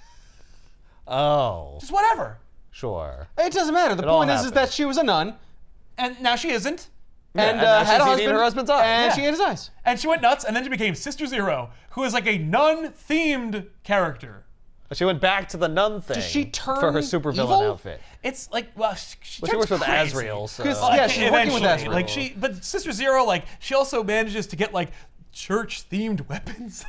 Oh. Just whatever. Sure. It doesn't matter. The all point is happened. that she was a nun. And now she isn't. And now had a she's eating husband, her husband's eyes. and Yeah. she ate his eyes. And she went nuts, and then she became Sister Zero, who is a nun-themed character. She went back to the nun thing. she turn for her supervillain evil? outfit? It's she Well, she turns works with crazy. Azrael, so. Because- Well, Yeah, she's working with eventually. Azrael. But Sister Zero, she also manages to get church-themed weapons.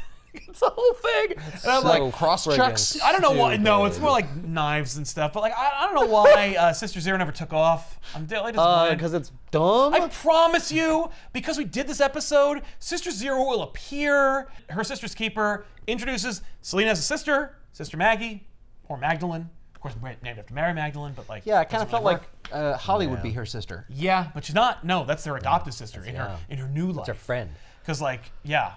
It's a whole thing. And I'm like, cross chucks. I don't know why. No, it's more like knives and stuff. But like, I don't know why Sister Zero never took off. I'm definitely disappointed. Because it's dumb. I promise you, because we did this episode, Sister Zero will appear. Her sister's keeper introduces Selena as a sister, Sister Maggie, or Magdalene. Of course, named after Mary Magdalene, but like. Yeah, I kind of doesn't felt really like work. Holly would be her sister. Yeah, but she's not. No, that's their adopted sister in her new life. It's her friend. Because like, yeah.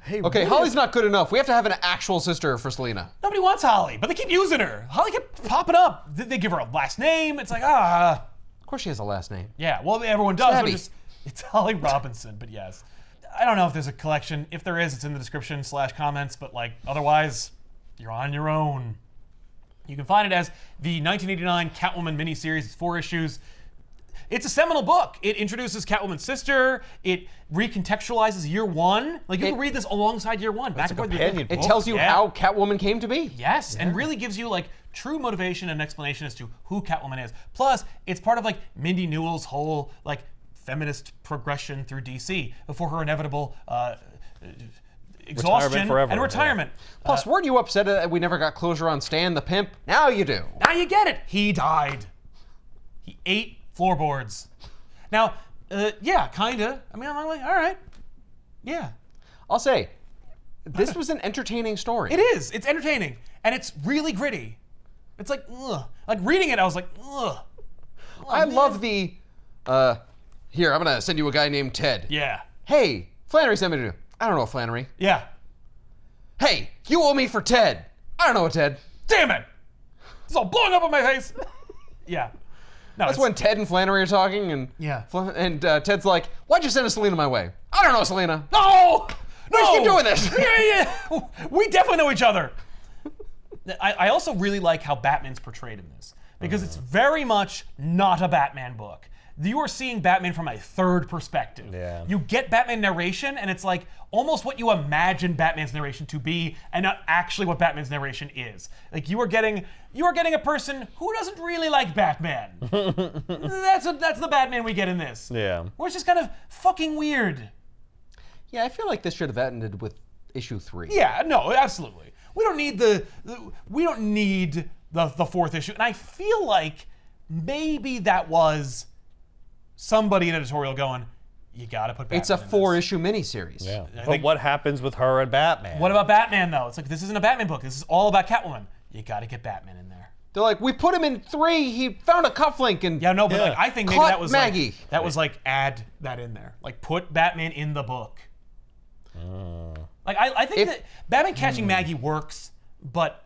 Hey, Okay, Holly's not good enough. We have to have an actual sister for Selena. Nobody wants Holly, but they keep using her. Holly kept popping up. They give her a last name. It's like, Of course she has a last name. yeah. Well, everyone does. Abby. But it's Holly Robinson, but yes. I don't know if there's a collection. If there is, it's in the description / comments. But like, otherwise, you're on your own. You can find it as the 1989 Catwoman miniseries. It's 4 issues. It's a seminal book. It introduces Catwoman's sister. It recontextualizes year 1. Like, you can read this alongside year 1. Back and forth. companion It book. tells you how Catwoman came to be. Yes, and really gives you like true motivation and explanation as to who Catwoman is. Plus, it's part of like Mindy Newell's whole like feminist progression through DC before her inevitable exhaustion forever, and retirement. Plus, weren't you upset that we never got closure on Stan the Pimp? Now you do. Now you get it. He died. He ate floorboards. Now, yeah, kinda. I mean, I'm like, all right, yeah. I'll say, this was an entertaining story. It is. It's entertaining, and it's really gritty. It's like, ugh. Like reading it, I was like, ugh. I love the, here, I'm gonna send you a guy named Ted. Yeah. Hey, Flannery sent me to do. I don't know Flannery. Yeah. Hey, you owe me for Ted. I don't know what Ted. Damn it! It's all blowing up on my face. Yeah. No, That's when Ted and Flannery are talking, and Yeah. Ted's like, "Why'd you send Selena my way?" I don't know, Selena. No! No! keep doing this. Yeah. We definitely know each other. I also really like how Batman's portrayed in this because it's very much not a Batman book. You are seeing Batman from a third perspective. Yeah. You get Batman narration, and it's like almost what you imagine Batman's narration to be, and not actually what Batman's narration is. Like you are getting a person who doesn't really like Batman. That's the Batman we get in this. Yeah. Where it's just kind of fucking weird. Yeah, I feel like this should have ended with issue 3. Yeah, no, absolutely. We don't need the 4th issue, and I feel like maybe that was somebody in editorial going, you gotta put Batman It's a in this. 4-issue miniseries. Yeah. But think- what happens with her and Batman? What about Batman, though? It's like, this isn't a Batman book. This is all about Catwoman. You gotta get Batman in there. They're like, we put him in 3. He found a cufflink and Yeah, no, but Yeah. like, I think maybe Caught that was Maggie. like add that in there. Like, put Batman in the book. Like, I think that Batman catching Maggie works, but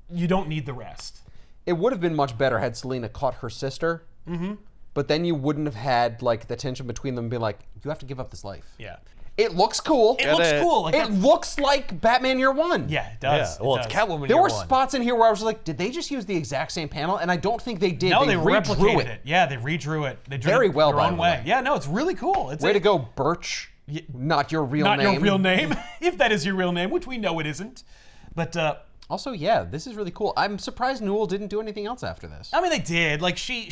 you don't need the rest. It would have been much better had Selena caught her sister. Mm-hmm. But then you wouldn't have had like the tension between them being like, you have to give up this life. Yeah. It looks cool. It looks cool. Like, It looks like Batman Year 1. yeah, it Yeah. does. Well, it it's does. Catwoman. There year were one. spots in here where I was like, did they just use the exact same panel? And I don't think they did. No, they redrew replicated it. Yeah, they redrew it. They drew Very it well, their by own the way. way. Yeah, no, it's really cool. It's Way to go, Birch. Not your real Not name. your real name, if that is your real name, which we know it isn't. But Also, yeah, this is really cool. I'm surprised Newell didn't do anything else after this. I mean, they did. Like she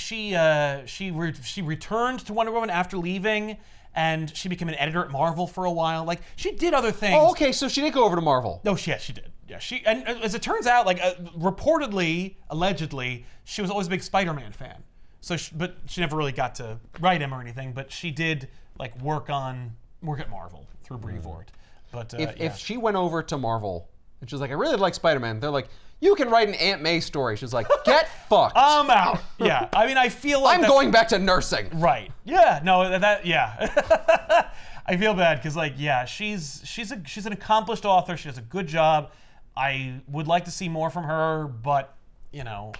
returned to Wonder Woman after leaving, and she became an editor at Marvel for a while. Like she did other things. Oh, okay, so she did go over to Marvel. No, she did. Yeah, and as it turns out, like reportedly, allegedly, she was always a big Spider-Man fan. So, but she never really got to write him or anything. But she did like work at Marvel through Brevoort. But If she went over to Marvel and she was like, I really like Spider-Man, they're like, you can write an Aunt May story. She's like, get fucked. I'm out. Yeah, I mean, I feel like I'm that's- going back to nursing. Right. Yeah. No. Yeah. I feel bad because, like, yeah, she's an accomplished author. She does a good job. I would like to see more from her, but you know,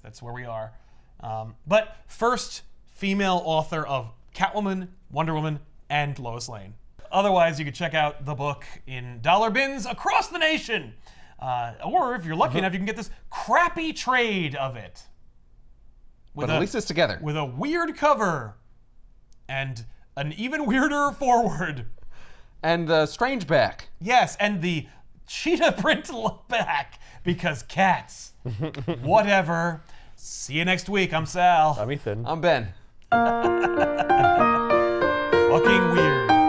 that's where we are. But first female author of Catwoman, Wonder Woman, and Lois Lane. Otherwise, you can check out the book in dollar bins across the nation. Or if you're lucky enough, you can get this crappy trade of it. But at least it's together. With a weird cover and an even weirder forward. And the strange back. Yes, and the cheetah print back because cats. Whatever. See you next week. I'm Sal. I'm Ethan. I'm Ben. Fucking weird.